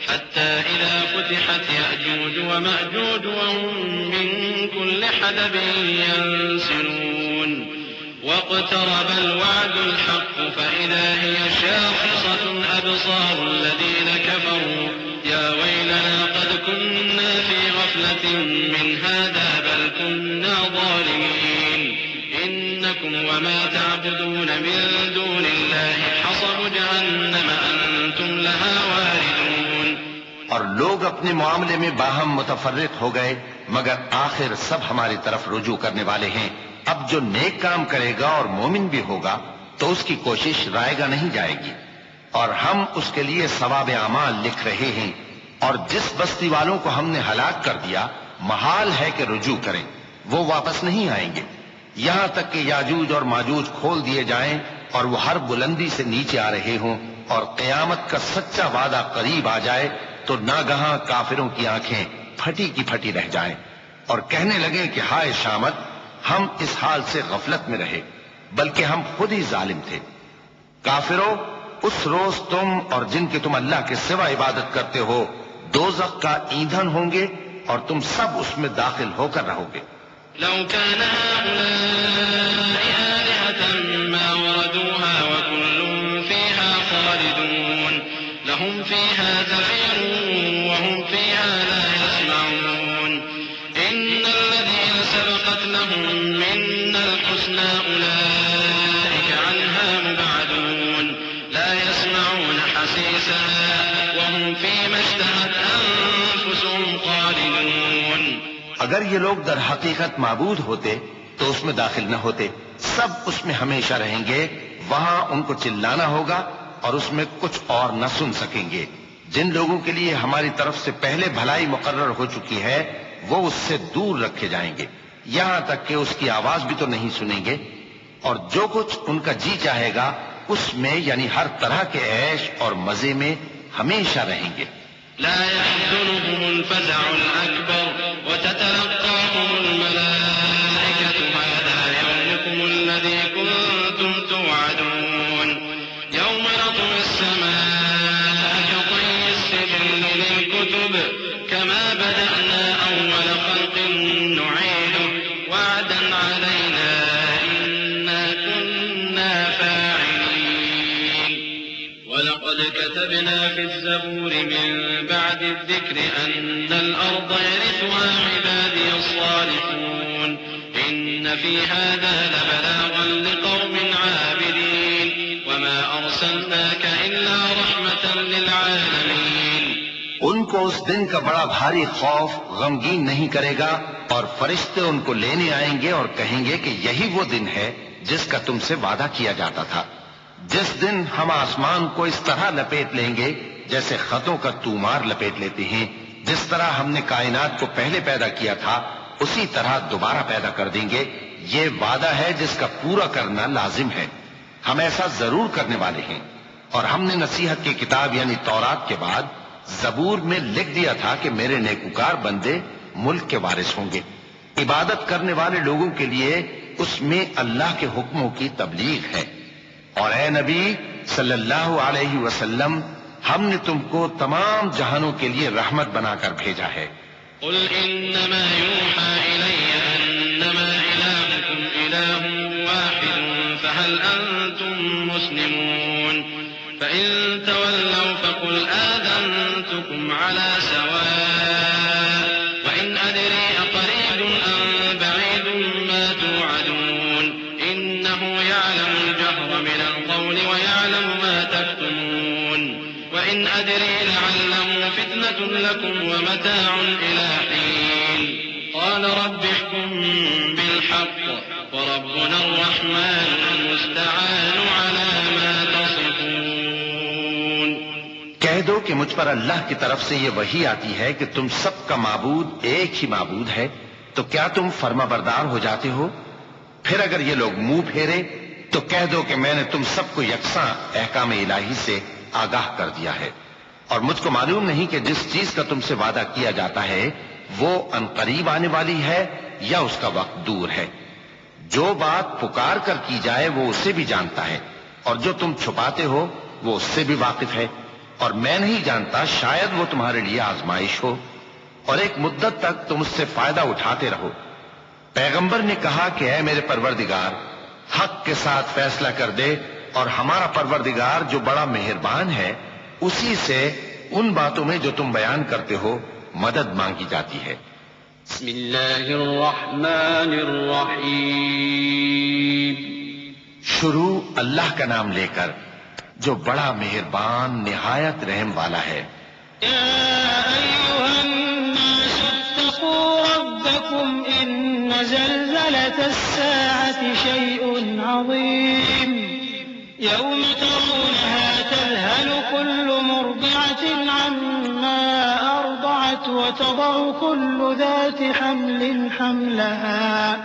حَتَّىٰ إِذَا فُتِحَتْ يَأْجُوجُ وَمَأْجُوجُ وَهُم مِّن كُلِّ حَدَبٍ يَنسِلُونَ وَاقْتَرَبَ الْوَعْدُ الْحَقُّ فَإِذَا هِيَ شَاخِصَةٌ أَبْصَارُ الَّذِينَ كَفَرُوا يَا وَيْلَنَا قَدْ كُنَّا فِي غَفْلَةٍ مِّنْ هَٰذَا بَلْ كُنَّا ظَالِمِينَ إِنَّكُمْ وَمَا تَعْبُدُونَ مِن دُونِ اللَّهِ حَصَبُ جَهَنَّمَ أَنتُمْ لَهَا وَارِدُونَ۔ اور لوگ اپنے معاملے میں باہم متفرق ہو گئے، مگر آخر سب ہماری طرف رجوع کرنے والے ہیں۔ اب جو نیک کام کرے گا اور مومن بھی ہوگا تو اس کی کوشش رائے گا نہیں جائے گی، اور ہم اس کے لیے ثواب اعمال لکھ رہے ہیں۔ اور جس بستی والوں کو ہم نے ہلاک کر دیا، محال ہے کہ رجوع کریں، وہ واپس نہیں آئیں گے، یہاں تک کہ یاجوج اور ماجوج کھول دیے جائیں اور وہ ہر بلندی سے نیچے آ رہے ہوں، اور قیامت کا سچا وعدہ قریب آ جائے تو ناگہاں کافروں کی آنکھیں پھٹی کی پھٹی رہ جائیں اور کہنے لگیں کہ ہائے شامت، ہم اس حال سے غفلت میں رہے، بلکہ ہم خود ہی ظالم تھے۔ کافروں، اس روز تم اور جن کی تم اللہ کے سوا عبادت کرتے ہو دوزخ کا ایندھن ہوں گے اور تم سب اس میں داخل ہو کر رہو گے۔ لو كان هؤلاء آلهة ما وردوها وكل فيها خالدون لهم فيها زفير وهم فيها لا يسمعون إن الذين سبقت لهم منا الحسنى أولئك عنها مبعدون لا يسمعون حسيسها وهم فيما اشتهت أنفسهم خالدون۔ اگر یہ لوگ در حقیقت معبود ہوتے تو اس میں داخل نہ ہوتے، سب اس میں ہمیشہ رہیں گے، وہاں ان کو چلانا ہوگا اور اس میں کچھ اور نہ سن سکیں گے۔ جن لوگوں کے لیے ہماری طرف سے پہلے بھلائی مقرر ہو چکی ہے وہ اس سے دور رکھے جائیں گے۔ یہاں تک کہ اس کی آواز بھی تو نہیں سنیں گے، اور جو کچھ ان کا جی چاہے گا اس میں یعنی ہر طرح کے عیش اور مزے میں ہمیشہ رہیں گے۔ لا يحزنهم الفزع الأكبر وتتلقاهم الملائكة هذا يومكم الذي كنتم توعدون يوم نطوي السماء كطي السجل للكتب كما بدأنا أول خلق نعيده وعدا علينا إنا كنا فاعلين ولقد كتبنا في الزبور من بعد الذكر أن الأرض يرثها عبادي الصالحون إن في هذا لبلاغا لقوم عابدين وما أرسلناك إلا رحمة للعالمين۔ ان کو اس دن کا بڑا بھاری خوف غمگین نہیں کرے گا، اور فرشتے ان کو لینے آئیں گے اور کہیں گے کہ یہی وہ دن ہے جس کا تم سے وعدہ کیا جاتا تھا، جس دن ہم آسمان کو اس طرح لپیٹ لیں گے جیسے خطوں کا تومار لپیٹ لیتے ہیں، جس طرح ہم نے کائنات کو پہلے پیدا کیا تھا اسی طرح دوبارہ پیدا کر دیں گے۔ یہ وعدہ ہے جس کا پورا کرنا لازم ہے، ہم ایسا ضرور کرنے والے ہیں۔ اور ہم نے نصیحت کی کتاب یعنی تورات کے بعد زبور میں لکھ دیا تھا کہ میرے نیکوکار بندے ملک کے وارث ہوں گے۔ عبادت کرنے والے لوگوں کے لیے اس میں اللہ کے حکموں کی تبلیغ ہے۔ اور اے نبی صلی اللہ علیہ وسلم، ہم نے تم کو تمام جہانوں کے لیے رحمت بنا کر بھیجا ہے۔ قل انما يوحى الي انما الهكم اله واحد فهل انتم مسلمون فان تولوا فقل آذنتكم على سواء وان ادري اقريب ام بعيد ما توعدون انه يعلم الجهر من القول ويعلم ما تكتمون وإن أدري لعله فتنة لكم ومتاع إلى حين قال رب احكم بالحق وربنا الرحمن المستعان على ما تصفون۔ کہہ دو کہ مجھ پر اللہ کی طرف سے یہ وحی آتی ہے کہ تم سب کا معبود ایک ہی معبود ہے، تو کیا تم فرما بردار ہو جاتے ہو؟ پھر اگر یہ لوگ منہ پھیرے تو کہہ دو کہ میں نے تم سب کو یکساں احکام الہی سے آگاہ کر دیا ہے، اور مجھ کو معلوم نہیں کہ جس چیز کا تم سے وعدہ کیا جاتا ہے وہ عنقریب آنے والی ہے یا اس کا وقت دور ہے۔ جو بات پکار کر کی جائے وہ اسے بھی جانتا ہے، اور جو تم چھپاتے ہو وہ اس سے بھی واقف ہے، اور میں نہیں جانتا شاید وہ تمہارے لیے آزمائش ہو، اور ایک مدت تک تم اس سے فائدہ اٹھاتے رہو۔ پیغمبر نے کہا کہ اے میرے پروردگار، حق کے ساتھ فیصلہ کر دے، اور ہمارا پروردگار جو بڑا مہربان ہے اسی سے ان باتوں میں جو تم بیان کرتے ہو مدد مانگی جاتی ہے۔ بسم اللہ الرحمن الرحیم۔ شروع اللہ کا نام لے کر جو بڑا مہربان نہایت رحم والا ہے۔ یا ایھا الناس اتقوا ربکم ان زلزلۃ الساعة شیء عظیم يوم ترونها تذهل كل مرضعة عما أرضعت وتضع كل ذات حمل حملها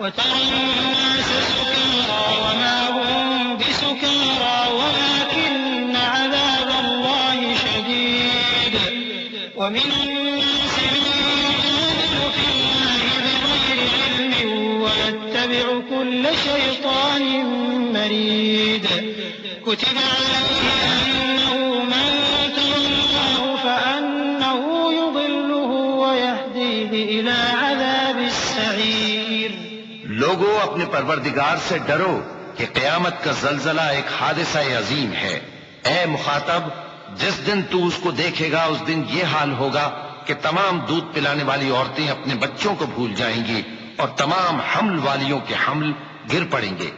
وترى الناس سكارى وما هم بسكارى ولكن عذاب الله شديد ومن الناس من يجادل في الله بغير علم ويتبع كل شيطان مريد كتب عليه أنه من تولاه فأنه يضله ويهديه إلى عذاب السعير۔ لوگو اپنے پروردگار سے ڈرو کہ قیامت کا زلزلہ ایک حادثہ عظیم ہے۔ اے مخاطب، جس دن تو اس کو دیکھے گا اس دن یہ حال ہوگا کہ تمام دودھ پلانے والی عورتیں اپنے بچوں کو بھول جائیں گی، اور تمام حمل والیوں کے حمل گر پڑیں گے،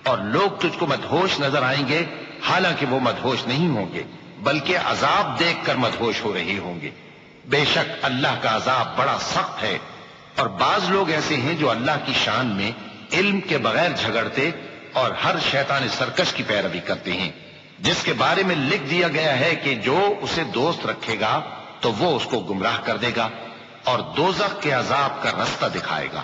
اور لوگ تجھ کو مدہوش نظر آئیں گے، حالانکہ وہ مدہوش نہیں ہوں گے بلکہ عذاب دیکھ کر مدہوش ہو رہے ہوں گے۔ بے شک اللہ کا عذاب بڑا سخت ہے، اور بعض لوگ ایسے ہیں جو اللہ کی شان میں علم کے بغیر جھگڑتے اور ہر شیطان سرکش کی پیروی کرتے ہیں، جس کے بارے میں لکھ دیا گیا ہے کہ جو اسے دوست رکھے گا تو وہ اس کو گمراہ کر دے گا اور دوزخ کے عذاب کا رستہ دکھائے گا۔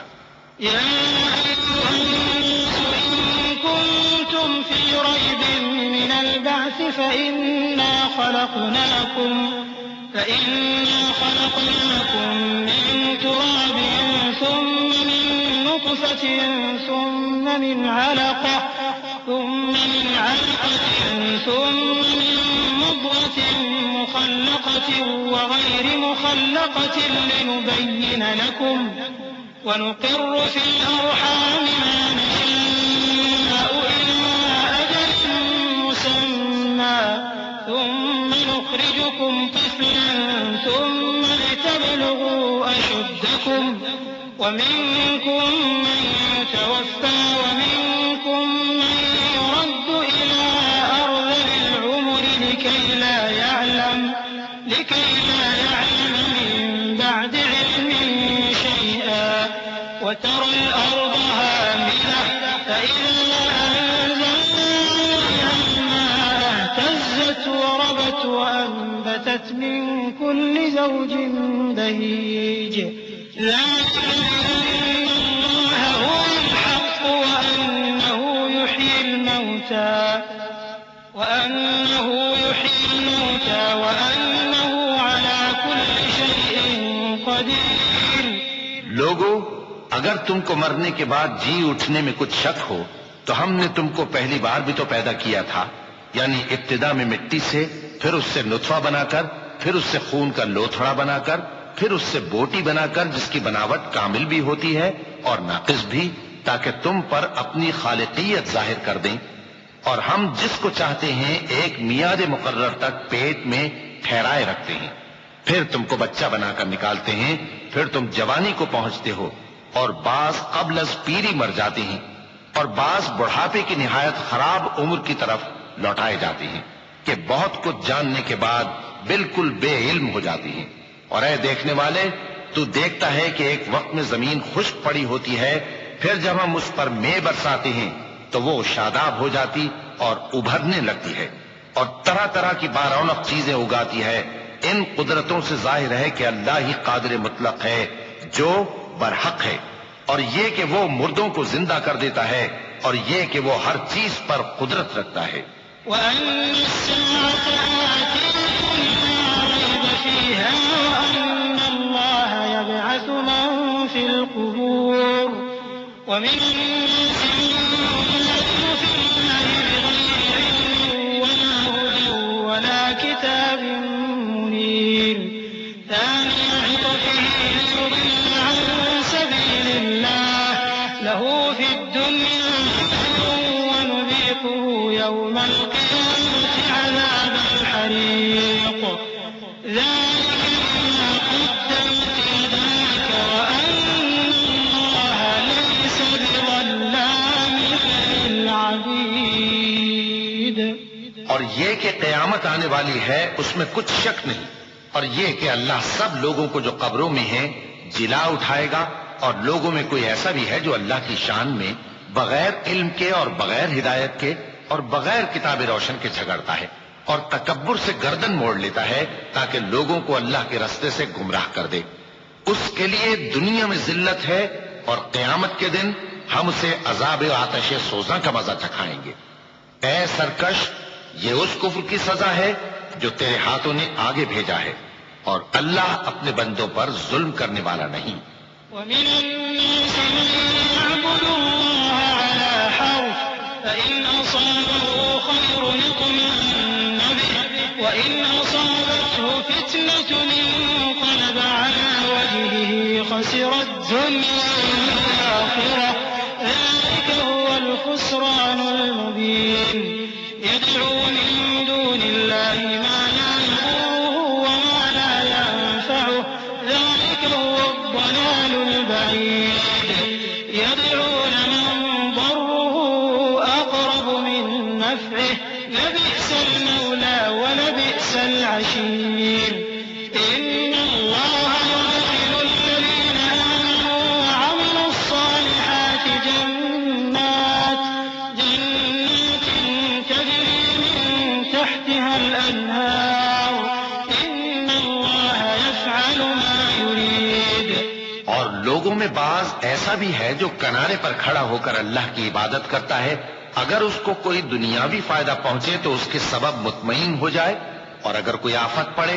يا أيها الناس إن كنتم في ريب من البعث فإنا خلقناكم من تراب ثم من نطفة ثم من علقة ثم من مضغة مخلقة وغير مخلقة لنبين لكم ونقر في الأرحام ما نشاء إلى أجل مسمى ثم نخرجكم طفلا ثم لتبلغوا أشدكم ومنكم من يتوفى ومنكم من يرد إلى أرذل العمر لكي لا يعلم من بعد علم شيئا وترى الأرض هامدة فإذا أنزلنا عليها اهتزت وربت وأنبتت من كل زوج بهيج ذلك بأن الله هو الحق وأنه يحيي الموتى وأنه على كل شيء قدير. لوگو، اگر تم کو مرنے کے بعد جی اٹھنے میں کچھ شک ہو تو ہم نے تم کو پہلی بار بھی تو پیدا کیا تھا، یعنی ابتدا میں مٹی سے، پھر اس سے نطفہ بنا کر، پھر اس سے خون کا لوتھڑا بنا کر، پھر اس سے بوٹی بنا کر جس کی بناوٹ کامل بھی ہوتی ہے اور ناقص بھی، تاکہ تم پر اپنی خالقیت ظاہر کر دیں. اور ہم جس کو چاہتے ہیں ایک میعاد مقرر تک پیٹ میں ٹھہرائے رکھتے ہیں، پھر تم کو بچہ بنا کر نکالتے ہیں، پھر تم جوانی کو پہنچتے ہو، اور بعض قبل از پیری مر جاتے ہیں، اور بعض بڑھاپے کی نہایت خراب عمر کی طرف لوٹائے جاتے ہیں کہ بہت کچھ جاننے کے بعد بالکل بے علم ہو جاتے ہیں. اور اے دیکھنے والے، تو دیکھتا ہے کہ ایک وقت میں زمین خشک پڑی ہوتی ہے، پھر جب ہم اس پر مے برساتے ہیں تو وہ شاداب ہو جاتی اور ابھرنے لگتی ہے اور طرح طرح کی بارونق چیزیں اگاتی ہے. ان قدرتوں سے ظاہر ہے کہ اللہ ہی قادر مطلق ہے جو برحق ہے، اور یہ کہ وہ مردوں کو زندہ کر دیتا ہے، اور یہ کہ وہ ہر چیز پر قدرت رکھتا ہے. وأن الساعة آتية لا ريب فيها وأن الله يبعث من في القبور ومن الناس من يجادل في الله بغير علم ولا هدى ولا كتاب منير ثاني عطفه ليضل عن سبيل الله له في الدنيا ونذيقه يوم القيامة عذاب الحريق ذلك بما قدمت يداك وأن الله ليس بظلام للعبيد. اور یہ کہ قیامت آنے والی ہے اس میں کچھ شک نہیں، اور یہ کہ اللہ سب لوگوں کو جو قبروں میں ہیں جلا اٹھائے گا، اور لوگوں میں کوئی ایسا بھی ہے جو اللہ کی شان میں بغیر علم کے اور بغیر ہدایت کے اور بغیر کتاب روشن کے جھگڑتا ہے اور تکبر سے گردن موڑ لیتا ہے تاکہ لوگوں کو اللہ کے رستے سے گمراہ کر دے. اس کے لیے دنیا میں ذلت ہے اور قیامت کے دن ہم اسے عذاب آتش سوزاں کا مزہ چکھائیں گے. اے سرکش، یہ اس کفر کی سزا ہے جو تیرے ہاتھوں نے آگے بھیجا ہے، اور اللہ اپنے بندوں پر ظلم کرنے والا نہیں. ومن الناس من يعبد الله على حرف فإن أصابه خير اطمأن به وإن أصابته فتنة انقلب على وجهه خسر الدنيا والآخرة ذلك هو الخسران المبين. يدعو من دون الله ما لا يضره وما لا ينفعه ذلك هو الضلال البعيد. يدعون من ضره أقرب من نفعه لبئس المولى ولبئس العشير. إن الله يدخل الذين آمنوا وعملوا الصالحات جنات تجري من تحتها الأنهار إن الله يفعل ما يريد. اور لوگ لوگوں میں بعض ایسا بھی ہے جو کنارے پر کھڑا ہو کر اللہ کی عبادت کرتا ہے، اگر اس کو کوئی دنیاوی فائدہ پہنچے تو اس کے سبب مطمئن ہو جائے، اور اگر کوئی آفت پڑے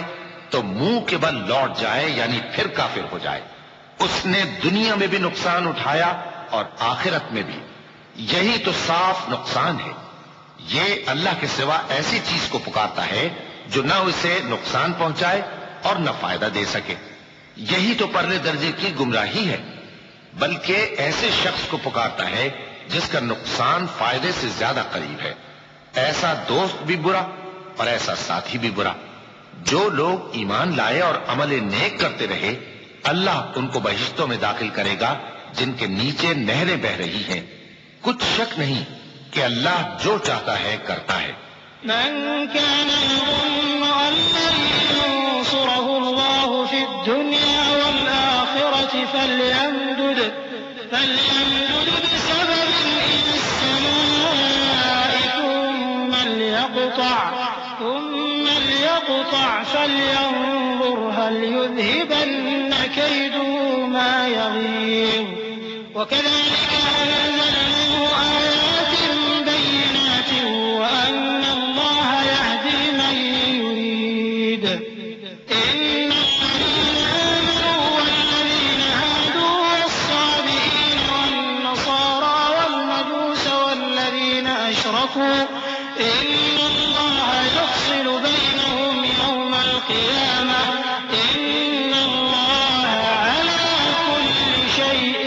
تو منہ کے بل لوٹ جائے، یعنی پھر کافر ہو جائے۔ اس نے دنیا میں بھی نقصان اٹھایا اور آخرت میں بھی، یہی تو صاف نقصان ہے۔ یہ اللہ کے سوا ایسی چیز کو پکارتا ہے جو نہ اسے نقصان پہنچائے اور نہ فائدہ دے سکے، یہی تو پرلے درجے کی گمراہی ہے۔ بلکہ ایسے شخص کو پکارتا ہے جس کا نقصان فائدے سے زیادہ قریب ہے، ایسا دوست بھی برا اور ایسا ساتھی بھی برا۔ جو لوگ ایمان لائے اور عمل نیک کرتے رہے، اللہ ان کو بہشتوں میں داخل کرے گا جن کے نیچے نہریں بہ رہی ہیں۔ کچھ شک نہیں کہ اللہ جو چاہتا ہے کرتا ہے۔ من كان يظن أن لن ينصره الله في الدنيا والآخرة فليمدد بسبب إلى السماء ثم ليقطع فلينظر هل يذهبن كيده ما يغيظ وكذلك أنزلناه آيات بينات وأن الله يهدي من يريد إن الذين آمنوا والذين هادوا والصابئين والنصارى والمجوس والذين أشركوا إن الله يفصل بينهم يوم القيامة إن الله على كل شيء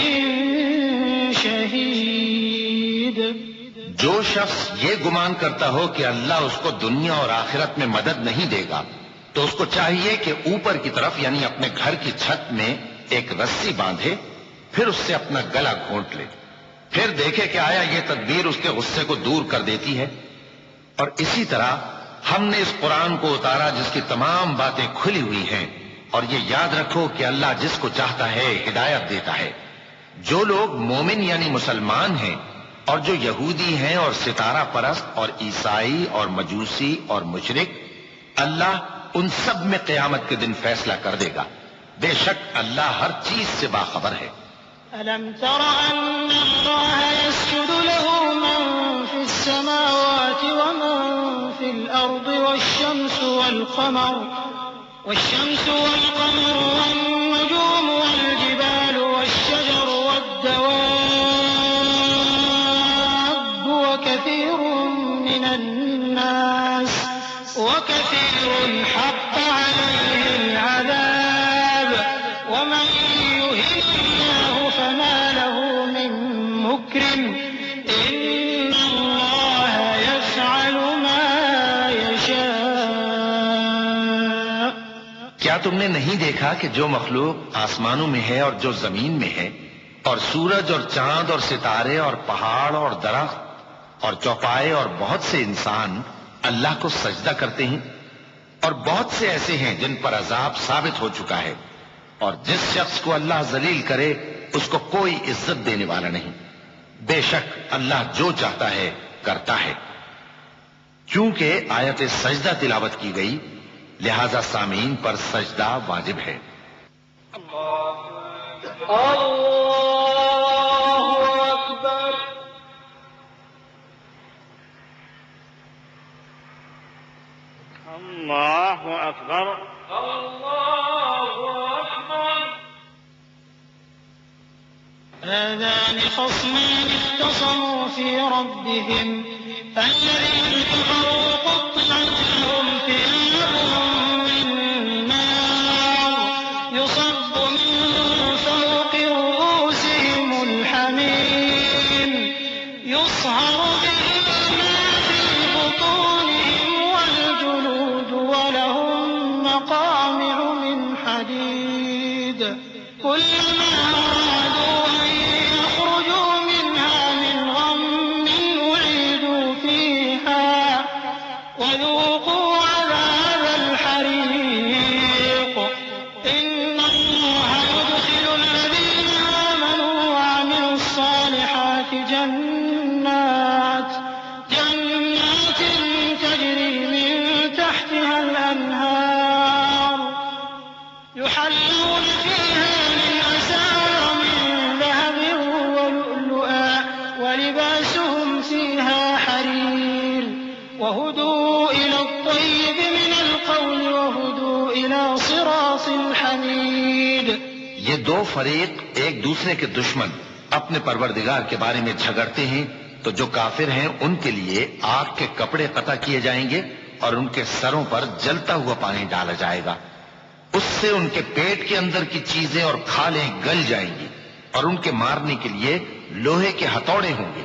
شهيد۔ جو شخص یہ گمان کرتا ہو کہ اللہ اس کو دنیا اور آخرت میں مدد نہیں دے گا تو اس کو چاہیے کہ اوپر کی طرف یعنی اپنے گھر کی چھت میں ایک رسی باندھے، پھر اس سے اپنا گلا گھونٹ لے، پھر دیکھے کہ آیا یہ تدبیر اس کے غصے کو دور کر دیتی ہے۔ اور اسی طرح ہم نے اس قرآن کو اتارا جس کی تمام باتیں کھلی ہوئی ہیں، اور یہ یاد رکھو کہ اللہ جس کو چاہتا ہے ہدایت دیتا ہے۔ جو لوگ مومن یعنی مسلمان ہیں اور جو یہودی ہیں اور ستارہ پرست اور عیسائی اور مجوسی اور مشرک، اللہ ان سب میں قیامت کے دن فیصلہ کر دے گا۔ بے شک اللہ ہر چیز سے باخبر ہے۔ ألم تر أن الله يسجد له من في السماوات ومن في الأرض والشمس والقمر والنجوم والجبال والشجر والدواب وكثير حق عليه العذاب ومن يهن الله فما له من مكرم إن الله يفعل ما يشاء۔ کیا تم نے نہیں دیکھا کہ جو مخلوق آسمانوں میں ہے اور جو زمین میں ہے، اور سورج اور چاند اور ستارے اور پہاڑ اور درخت اور چوپائے اور بہت سے انسان اللہ کو سجدہ کرتے ہیں، اور بہت سے ایسے ہیں جن پر عذاب ثابت ہو چکا ہے، اور جس شخص کو اللہ ذلیل کرے اس کو کوئی عزت دینے والا نہیں۔ بے شک اللہ جو چاہتا ہے کرتا ہے۔ چونکہ آیت سجدہ تلاوت کی گئی لہذا سامعین پر سجدہ واجب ہے۔ الله أكبر الله أكبر۔ هذان خصمان اختصموا في ربهم فالذين كفروا قطعت لهم ثياب من نار يصب من فوق رؤوسهم الحميم يصهر به ما في بطونهم والجلود ولهم مقامع من حديد كلما أرادوا أن يخرجوا منها من غم أعيدوا فيها وذوقوا عذاب الحريق إن الله يدخل الذين آمنوا وعملوا الصالحات جنات تجري من تحتها الأنهار يحلون فيها من أساور یہ دو فریق ایک دوسرے کے دشمن اپنے پروردگار کے بارے میں جھگڑتے ہیں تو جو کافر ہیں ان کے لیے آگ کے کپڑے قطع کیے جائیں گے اور ان کے سروں پر جلتا ہوا پانی ڈالا جائے گا. اس سے ان کے پیٹ کے اندر کی چیزیں اور کھالیں گل جائیں گی اور ان کے مارنے کے لیے لوہے کے ہتھوڑے ہوں گے.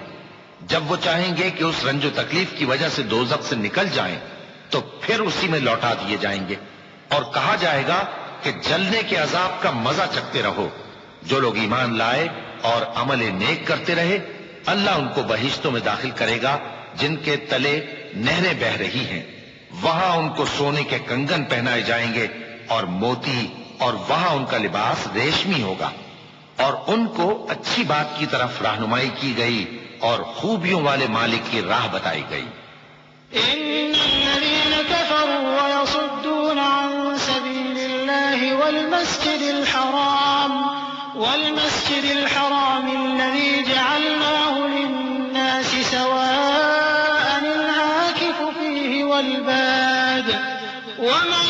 جب وہ چاہیں گے کہ اس رنج و تکلیف کی وجہ سے دوزخ سے نکل جائیں تو پھر اسی میں لوٹا دیے جائیں گے اور کہا جائے گا کہ جلنے کے عذاب کا مزہ چکھتے رہو. جو لوگ ایمان لائے اور عمل نیک کرتے رہے اللہ ان کو بہشتوں میں داخل کرے گا جن کے تلے نہریں بہ رہی ہیں. وہاں ان کو سونے کے کنگن پہنائے جائیں گے اور موتی، اور وہاں ان کا لباس ریشمی ہوگا. اور ان کو اچھی بات کی طرف رہنمائی کی گئی اور خوبیوں والے مالک کی راہ بتائی گئی. إن الذين كفروا ويصدون عن سبيل الله والمسجد الحرام الذي جعلناه للناس سواء العاكف فيه والباد ومن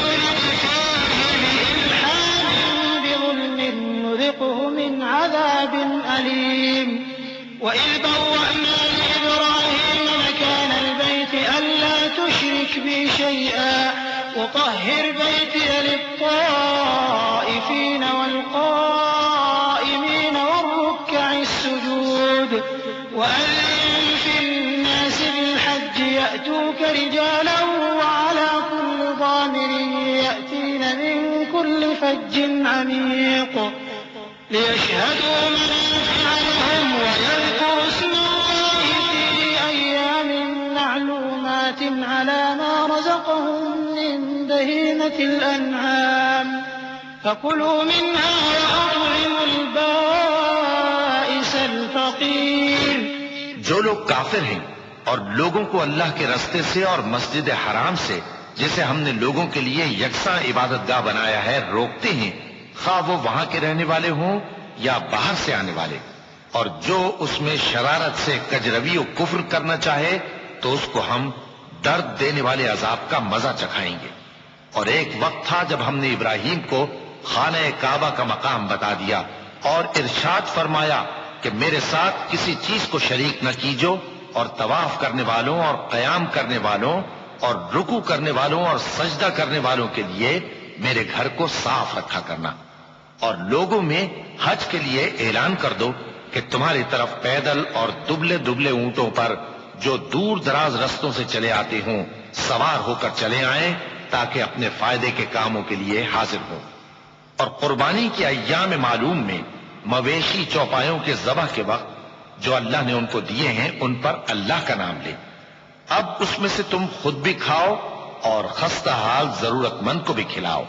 يرد فيه بإلحاد بظلم نذقه من عذاب أليم. وإذ بوأنا لإبراهيم مكان البيت ألا تشرك بي شيئا وطهر بيتي للطائفين والقائمين والركع السجود وأذن في الناس بالحج يأتوك رجالا وعلى كل ضامر يأتين من كل فج عميق ليشهدوا منافع لهم ويذكروا اسم الله في أيام معلومات على ما رزقهم من بهيمة الأنعام فكلوا منها وأطعموا البائس الفقير. جو لوگ کافر ہیں اور لوگوں کو اللہ کے رستے سے اور مسجد حرام سے جسے ہم نے لوگوں کے لیے یکساں عبادت گاہ بنایا ہے روکتے ہیں، خواہ وہ وہاں کے رہنے والے ہوں یا باہر سے آنے والے، اور جو اس میں شرارت سے کجروی و کفر کرنا چاہے تو اس کو ہم درد دینے والے عذاب کا مزہ چکھائیں گے. اور ایک وقت تھا جب ہم نے ابراہیم کو خانہ کعبہ کا مقام بتا دیا اور ارشاد فرمایا کہ میرے ساتھ کسی چیز کو شریک نہ کیجو، اور طواف کرنے والوں اور قیام کرنے والوں اور رکوع کرنے والوں اور سجدہ کرنے والوں کے لیے میرے گھر کو صاف رکھا کرنا. اور لوگوں میں حج کے لیے اعلان کر دو کہ تمہاری طرف پیدل اور دبلے دبلے اونٹوں پر جو دور دراز رستوں سے چلے آتے ہوں سوار ہو کر چلے آئیں تاکہ اپنے فائدے کے کاموں کے لیے حاضر ہوں. اور قربانی کے ایام معلوم میں مویشی چوپایوں کے ذبح کے وقت جو اللہ نے ان کو دیے ہیں ان پر اللہ کا نام لے. اب اس میں سے تم خود بھی کھاؤ اور خستہ حال ضرورت مند کو بھی کھلاؤ.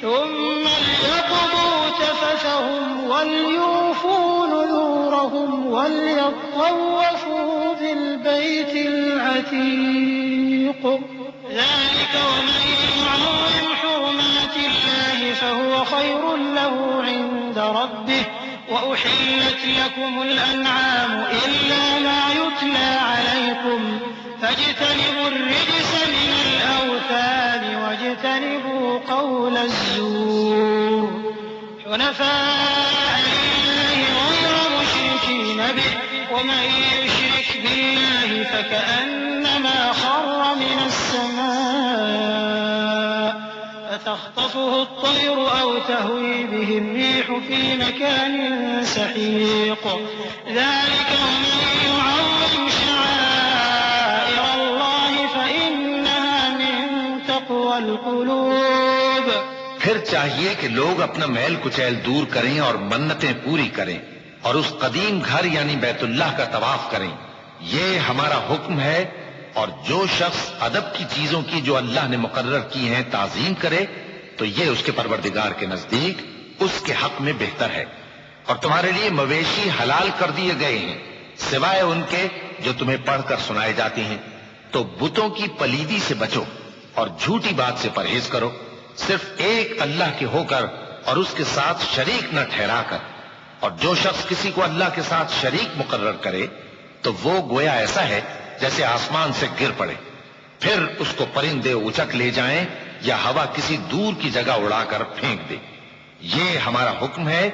ثم ليقضوا تفثهم وليوفوا نذورهم وليطوفوا بالبيت العتيق ذلك ومن يعظم حرمات الله فهو خير له عند ربه وأحلت لكم الأنعام إلا ما يتلى عليكم فاجتنبوا الرجس من الأوثان واجتنبوا قول الزور حنفاء لله غير مشركين به ومن يشرك بالله فكأنما خر من السماء فتخطفه الطير أو تهوي به الريح في مكان سحيق ذلك ومن يعظم شعائر الله فإنها من تقوى القلوب. پھر چاہیے کہ لوگ اپنا میل کچیل دور کریں اور منتیں پوری کریں اور اس قدیم گھر یعنی بیت اللہ کا طواف کریں. یہ ہمارا حکم ہے. اور جو شخص ادب کی چیزوں کی جو اللہ نے مقرر کی ہیں تعظیم کرے تو یہ اس کے پروردگار کے نزدیک اس کے حق میں بہتر ہے. اور تمہارے لیے مویشی حلال کر دیے گئے ہیں سوائے ان کے جو تمہیں پڑھ کر سنائے جاتے ہیں. تو بتوں کی پلیدی سے بچو اور جھوٹی بات سے پرہیز کرو، صرف ایک اللہ کے ہو کر اور اس کے ساتھ شریک نہ ٹھہرا کر. اور جو شخص کسی کو اللہ کے ساتھ شریک مقرر کرے تو وہ گویا ایسا ہے جیسے آسمان سے گر پڑے، پھر اس کو پرندے اچک لے جائیں یا ہوا کسی دور کی جگہ اڑا کر پھینک دے. یہ ہمارا حکم ہے،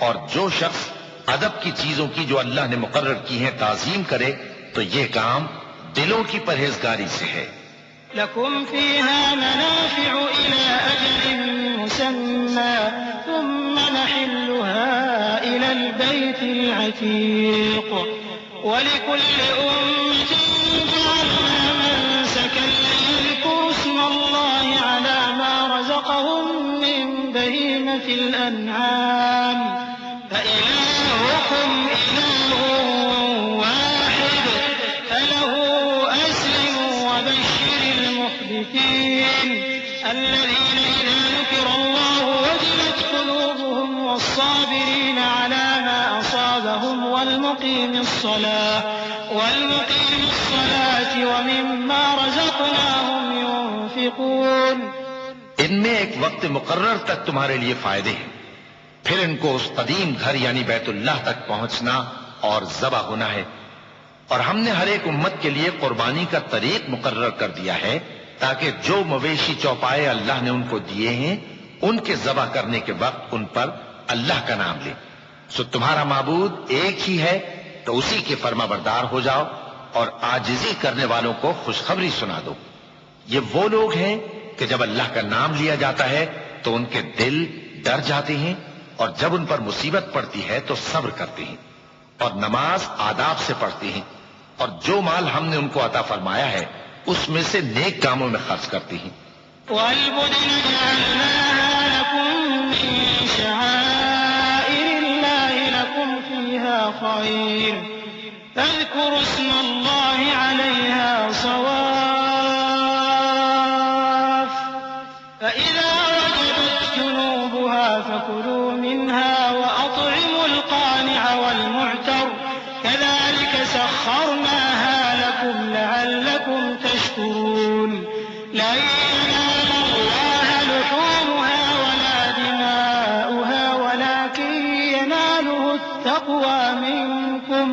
اور جو شخص ادب کی چیزوں کی جو اللہ نے مقرر کی ہیں تعظیم کرے تو یہ کام دلوں کی پرہیزگاری سے ہے۔ لكم فيها منافع إلى أجل مسمى ثم نحلها إلى البيت العتيق ولكل أمة جعلنا منسكا ليذكروا اسم الله على ما رزقهم من بهيمة الأنعام فإلهكم إله واحد فله أسلموا وبشر المخبتين الذين إذا ذكر الله وجلت قلوبهم والصابرين على ما أصابهم والمقيم الصلاة ومما رزقناهم ينفقون۔ ان میں ایک وقت مقرر تک تمہارے لیے فائدے ہیں، پھر ان کو اس قدیم گھر یعنی بیت اللہ تک پہنچنا اور ذبح ہونا ہے، اور ہم نے ہر ایک امت کے لیے قربانی کا طریق مقرر کر دیا ہے تاکہ جو مویشی چوپائے اللہ نے ان کو دیے ہیں ان کے ذبح کرنے کے وقت ان پر اللہ کا نام لیں۔ سو تمہارا معبود ایک ہی ہے تو اسی کے فرما بردار ہو جاؤ اور عاجزی کرنے والوں کو خوشخبری سنا دو۔ یہ وہ لوگ ہیں کہ جب اللہ کا نام لیا جاتا ہے تو ان کے دل ڈر جاتے ہیں، اور جب ان پر مصیبت پڑتی ہے تو صبر کرتے ہیں اور نماز آداب سے پڑھتے ہیں، اور جو مال ہم نے ان کو عطا فرمایا ہے اس میں سے نیک کاموں میں خرچ کرتے ہیں۔ وَالْبُدْنَ جَعَلْنَاهَا لَكُم مِّن شَعَائِرِ اللَّهِ لَكُمْ فِيهَا خَيْرٌ فَاذْكُرُوا اسْمَ اللَّهِ عَلَيْهَا صَوَافَّ فَإِذَا وَجَبَتْ جُنُوبُهَا فَكُلُوا مِنْهَا وَأَطْعِمُوا الْقَانِعَ وَالْمُعْتَرَّ كَذَلِكَ سَخَّرْنَاهَا لَكُمْ لَعَلَّكُمْ تَشْكُرُونَ۔ لَن يَنَالَ اللَّهَ لُحُومُهَا وَلَا دِمَاؤُهَا وَلَكِن يَنَالُهُ التَّقْوَىٰ مِنكُمْ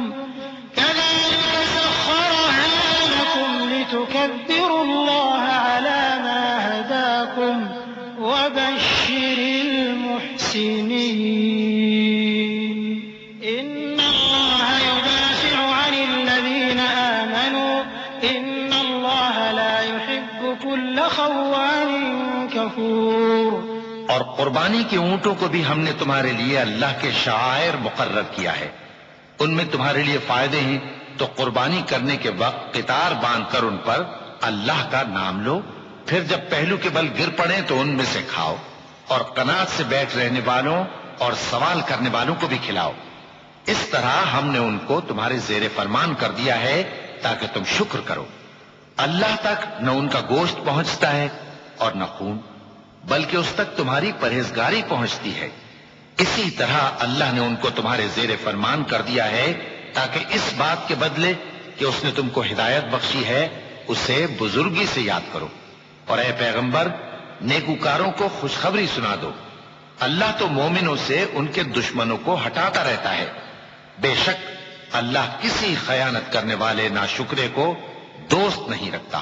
كَذَلِكَ سَخَّرَهَا لَكُمْ لِتُكَبِّرُوا اللَّهَ عَلَىٰ مَا هَدَاكُمْ وَبَشِّرِ الْمُحْسِنِينَ۔ إِنَّ اللَّهَ يُدَافِعُ عَنِ الَّذِينَ آمَنُوا إِنَّ اللَّهَ لَا يُحِبُّ كُلَّ خَوَّانٍ كَفُورٍ۔ اور قربانی کے اونٹوں کو بھی ہم نے تمہارے لیے اللہ کے شعائر مقرر کیا ہے، ان میں تمہارے لیے فائدے ہیں، تو قربانی کرنے کے وقت قطار باندھ کر ان پر اللہ کا نام لو، پھر جب پہلو کے بل گر پڑے تو ان میں سے کھاؤ، اور قناعت سے بیٹھ رہنے والوں اور سوال کرنے والوں کو بھی کھلاؤ۔ اس طرح ہم نے ان کو تمہارے زیر فرمان کر دیا ہے تاکہ تم شکر کرو۔ اللہ تک نہ ان کا گوشت پہنچتا ہے اور نہ خون، بلکہ اس تک تمہاری پرہیزگاری پہنچتی ہے۔ اسی طرح اللہ نے ان کو تمہارے زیر فرمان کر دیا ہے تاکہ اس بات کے بدلے کہ اس نے تم کو ہدایت بخشی ہے اسے بزرگی سے یاد کرو، اور اے پیغمبر نیکوکاروں کو خوشخبری سنا دو۔ اللہ تو مومنوں سے ان کے دشمنوں کو ہٹاتا رہتا ہے، بے شک اللہ کسی خیانت کرنے والے ناشکرے کو دوست نہیں رکھتا۔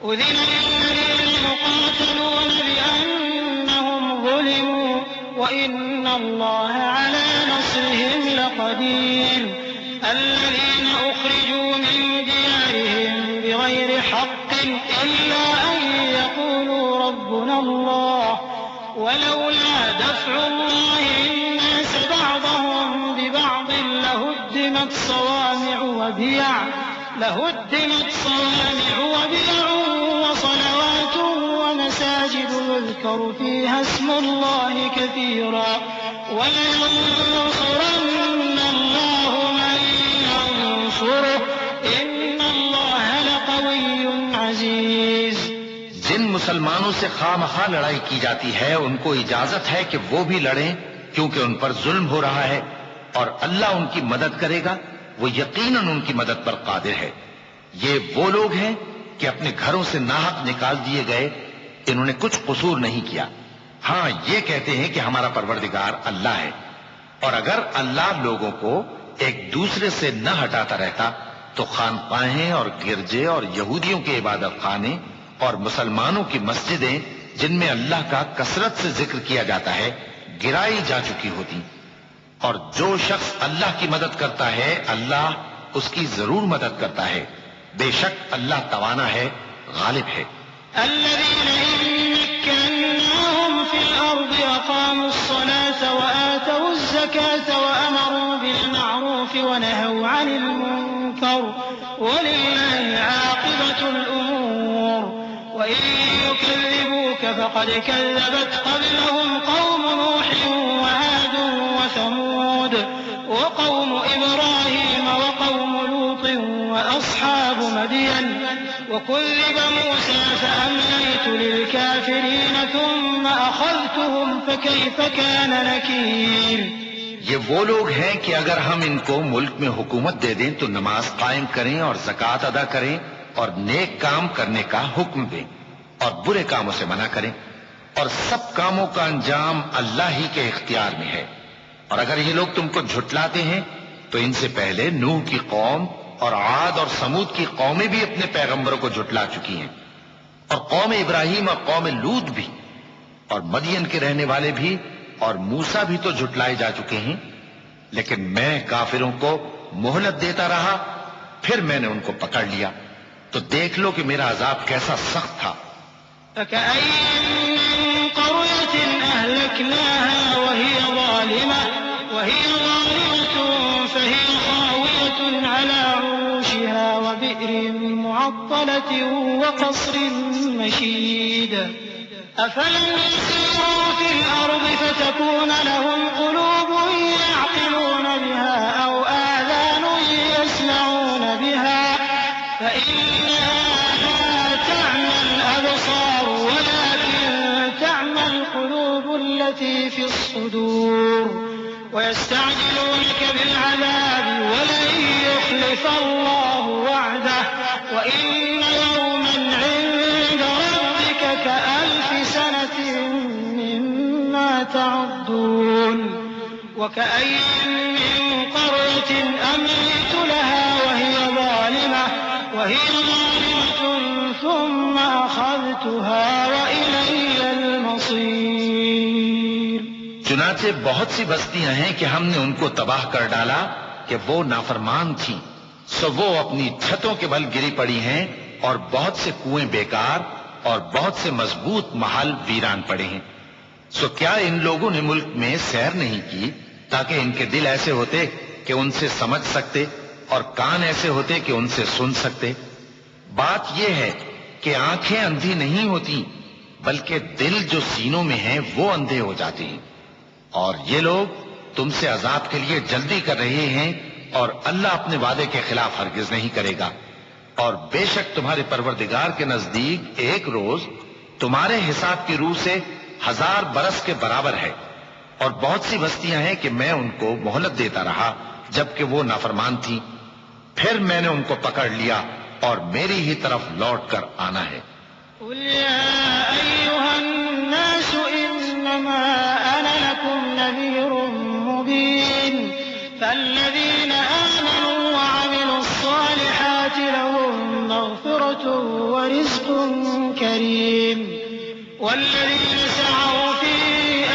أذن للذين يقاتلون بأنهم ظلموا وإن الله على نصرهم لقدير الذين أخرجوا من ديارهم بغير حق إلا أن يقولوا ربنا الله ولولا دفع الله الناس بعضهم ببعض لهدمت صوامع وبيع وصلوات ومساجد يذكر فيها اسم الله كثيرا ولينصرن الله من ينصره إن الله لقوي عزيز۔ جن مسلمانوں سے خواہ مخواہ لڑائی کی جاتی ہے ان کو اجازت ہے کہ وہ بھی لڑیں، کیونکہ ان پر ظلم ہو رہا ہے، اور اللہ ان کی مدد کرے گا، وہ یقیناً ان کی مدد پر قادر ہے۔ یہ وہ لوگ ہیں کہ اپنے گھروں سے ناحق نکال دیے گئے، انہوں نے کچھ قصور نہیں کیا، ہاں یہ کہتے ہیں کہ ہمارا پروردگار اللہ ہے، اور اگر اللہ لوگوں کو ایک دوسرے سے نہ ہٹاتا رہتا تو خانقاہیں اور گرجے اور یہودیوں کے عبادت خانے اور مسلمانوں کی مسجدیں جن میں اللہ کا کثرت سے ذکر کیا جاتا ہے گرائی جا چکی ہوتی، اور جو شخص اللہ کی مدد کرتا ہے اللہ اس کی ضرور مدد کرتا ہے، بے شک اللہ توانا ہے، غالب ہے۔ الذين إن مكناهم في الأرض أقاموا الصلاة وآتوا الزكاة وأمروا بالمعروف ونهوا عن المنكر ولله عاقبة الأمور وإن يكذبوك فقد كذبت قبلهم قوم نوح وعاد وثمود وقوم إبراهيم وقوم لوط وأصحاب مدين وكذب موسى فأمليت للكافرين ثم أخذتهم فكيف كان نكير۔ یہ وہ لوگ ہیں کہ اگر ہم ان کو ملک میں حکومت دے دیں تو نماز قائم کریں اور زکوٰۃ ادا کریں اور نیک کام کرنے کا حکم دیں اور برے کاموں سے منع کریں، اور سب کاموں کا انجام اللہ ہی کے اختیار میں ہے۔ اور اگر یہ لوگ تم کو جھٹلاتے ہیں تو ان سے پہلے نوح کی قوم اور عاد اور سمود کی قومیں بھی اپنے پیغمبروں کو جھٹلا چکی ہیں، اور قوم ابراہیم اور قوم لوط بھی، اور مدین کے رہنے والے بھی، اور موسیٰ بھی تو جھٹلائے جا چکے ہیں، لیکن میں کافروں کو مہلت دیتا رہا، پھر میں نے ان کو پکڑ لیا، تو دیکھ لو کہ میرا عذاب کیسا سخت تھا۔ فكأين من قرية أهلكناها وهي ظالمة فهي خاوية على عروشها وبئر معطلة وقصر مشيد أفلم يسيروا في الأرض فتكون لهم قلوب يعقلون بها أو آذان يسمعون بها فإنها لا تعمى الأبصار ولكن تعمى القلوب التي في الصدور ويستعجلونك بالعذاب ولن يخلف الله وعده وإن يوما عند ربك كألف سنة مما تعدون وكأين من قرية أمليت لها وهي ظالمة ثم أخذتها وإلي المصير۔ چنانچہ بہت سی بستیاں ہیں کہ ہم نے ان کو تباہ کر ڈالا کہ وہ نافرمان تھیں، سو وہ اپنی چھتوں کے بل گری پڑی ہیں، اور بہت سے کنویں بیکار اور بہت سے مضبوط محل ویران پڑے ہیں۔ سو کیا ان لوگوں نے ملک میں سیر نہیں کی تاکہ ان کے دل ایسے ہوتے کہ ان سے سمجھ سکتے اور کان ایسے ہوتے کہ ان سے سن سکتے؟ بات یہ ہے کہ آنکھیں اندھی نہیں ہوتی بلکہ دل جو سینوں میں ہیں وہ اندھے ہو جاتے ہیں، اور یہ لوگ تم سے عذاب کے لیے جلدی کر رہے ہیں، اور اللہ اپنے وعدے کے خلاف ہرگز نہیں کرے گا۔ اور بے شک تمہارے پروردگار کے نزدیک ایک روز تمہارے حساب کی روح سے 1000 برس کے برابر ہے، اور بہت سی بستیاں ہیں کہ میں ان کو مہلت دیتا رہا جبکہ وہ نافرمان تھی، پھر میں نے ان کو پکڑ لیا اور میری ہی طرف لوٹ کر آنا ہے۔ قل يا أيها الناس إنما أنا لكم نذير مبين فالذين آمنوا وعملوا الصالحات لهم مغفرة ورزق كريم والذين سعوا في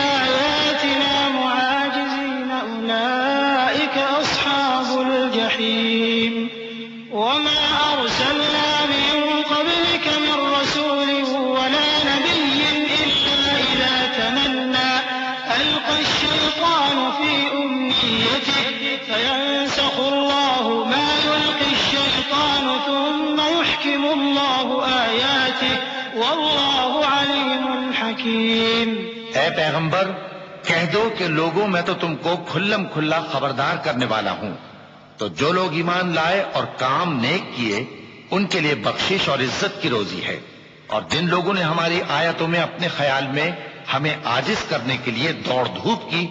آياتنا معاجزين أولئك أصحاب الجحيم وما أرسلنا من قبلك من رسول ولا نبي إلا إذا تمنى ألقى الشيطان في أمنيته فينسخ الله ما يلقي الشيطان ثم يحكم الله آياته والله عليم حكيم۔ اے پیغمبر کہہ دو کہ لوگوں میں تو تم کو کھلم کھلا خبردار کرنے والا ہوں، تو جو لوگ ایمان لائے اور کام نیک کیے ان کے لیے بخشش اور عزت کی روزی ہے، اور جن لوگوں نے ہماری آیتوں میں اپنے خیال میں ہمیں عاجز کرنے کے لیے دوڑ دھوپ کی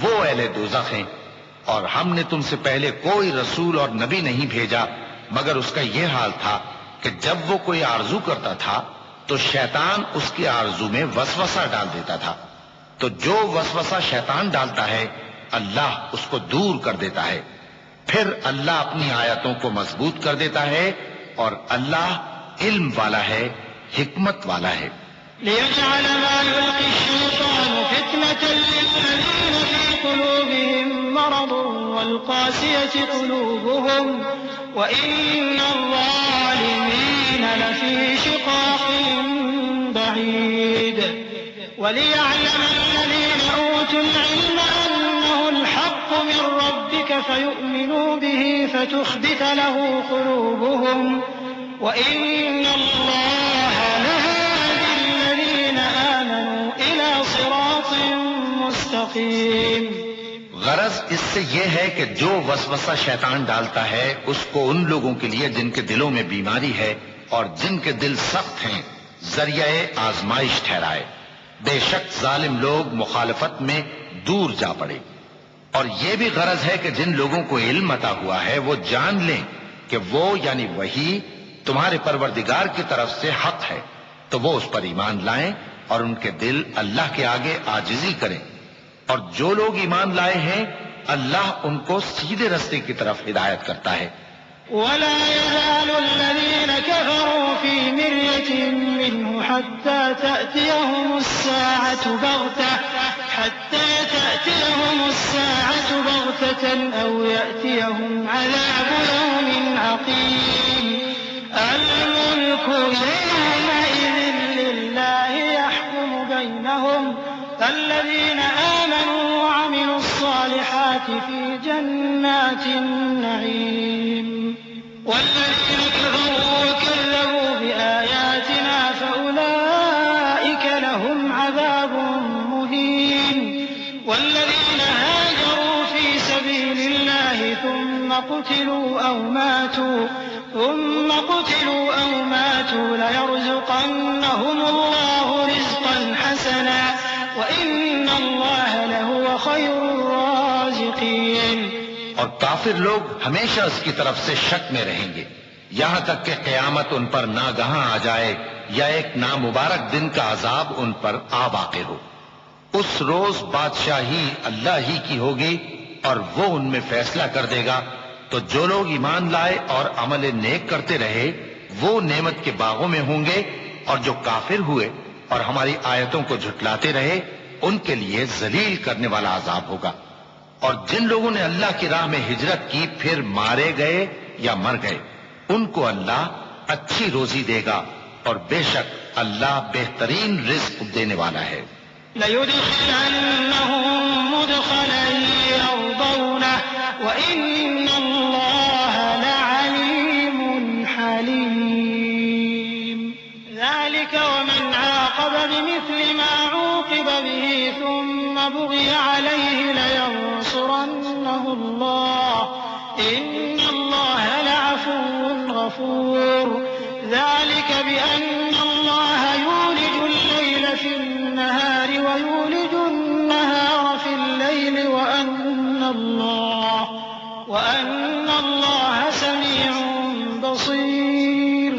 وہ اہل دوزخ ہیں۔ اور ہم نے تم سے پہلے کوئی رسول اور نبی نہیں بھیجا مگر اس کا یہ حال تھا کہ جب وہ کوئی آرزو کرتا تھا تو شیطان اس کی آرزو میں وسوسہ ڈال دیتا تھا، تو جو وسوسہ شیطان ڈالتا ہے اللہ اس کو دور کر دیتا ہے، پھر اللہ اپنی آیتوں کو مضبوط کر دیتا ہے، اور اللہ علم والا ہے، حکمت والا ہے۔ ليجعل ما يلقي الشيطان فتنة للذين في قلوبهم مرض والقاسية قلوبهم وإن الظالمين لفي شقاق بعيد وليعلم الذين أوتوا العلم أنه الحق من ربك فيؤمنوا به فتخبت له قلوبهم وإن الله لهادي الذين آمنوا إلى صراط مستقيم. غرض اس سے یہ ہے کہ جو وسوسہ شیطان ڈالتا ہے اس کو ان لوگوں کے لیے جن کے دلوں میں بیماری ہے اور جن کے دل سخت ہیں ذریعہ آزمائش ٹھہرائے. بے شک ظالم لوگ مخالفت میں دور جا پڑے. اور یہ بھی غرض ہے کہ جن لوگوں کو علم عطا ہوا ہے وہ جان لیں کہ وہ یعنی وہی تمہارے پروردگار کی طرف سے حق ہے، تو وہ اس پر ایمان لائیں اور ان کے دل اللہ کے آگے عاجزی کریں. اور جو لوگ ایمان لائے ہیں اللہ ان کو سیدھے رستے کی طرف ہدایت کرتا ہے. ولا يزال الذين كفروا في مرية منه حتى تأتيهم الساعة بغتة أو يأتيهم عذاب يوم عقيم. الملك يومئذ لله يحكم بينهم الذين آمنوا وعملوا الصالحات في جنات النعيم والذين كفروا وكذبوا بآياتنا فأولئك لهم عذاب مهين. والذين هاجروا في سبيل الله ثم قتلوا أو ماتوا ليرزقنهم الله رزقا حسنا وإن الله لهو خير الرازقين. اور کافر لوگ ہمیشہ اس کی طرف سے شک میں رہیں گے یہاں تک کہ قیامت ان پر ناگہاں آ جائے یا ایک نامبارک دن کا عذاب ان پر آ واقع ہو. اس روز بادشاہی اللہ ہی کی ہوگی اور وہ ان میں فیصلہ کر دے گا. تو جو لوگ ایمان لائے اور عمل نیک کرتے رہے وہ نعمت کے باغوں میں ہوں گے، اور جو کافر ہوئے اور ہماری آیتوں کو جھٹلاتے رہے ان کے لیے ذلیل کرنے والا عذاب ہوگا. اور جن لوگوں نے اللہ کی راہ میں ہجرت کی پھر مارے گئے یا مر گئے ان کو اللہ اچھی روزی دے گا، اور بے شک اللہ بہترین رزق دینے والا ہے. لَيُدْخِلَنَّهُم مُّدْخَلًا يَرْضَوْنَهُ وَإِنَّ اللَّهَ لَعَلِيمٌ حَلِيمٌ. ذَلِكَ وَمَنْ عَاقَبَ بِمِثْلِ مَا عُوقِبَ بِهِ ثُمَّ بُغِيَ عَلَيْهِ لَيَنصُرَنَّهُ اللَّهُ إِنَّ اللَّهَ لَعَفُوٌّ غَفُورٌ. ذَلِكَ بِأَنَّ اللَّهَ يُولِجُ اللَّيْلَ فِي النَّهَارِ وَيُولِجُ النَّهَارَ فِي اللَّيْلِ وَأَنَّ اللَّهَ سَمِيعٌ بَصِيرٌ.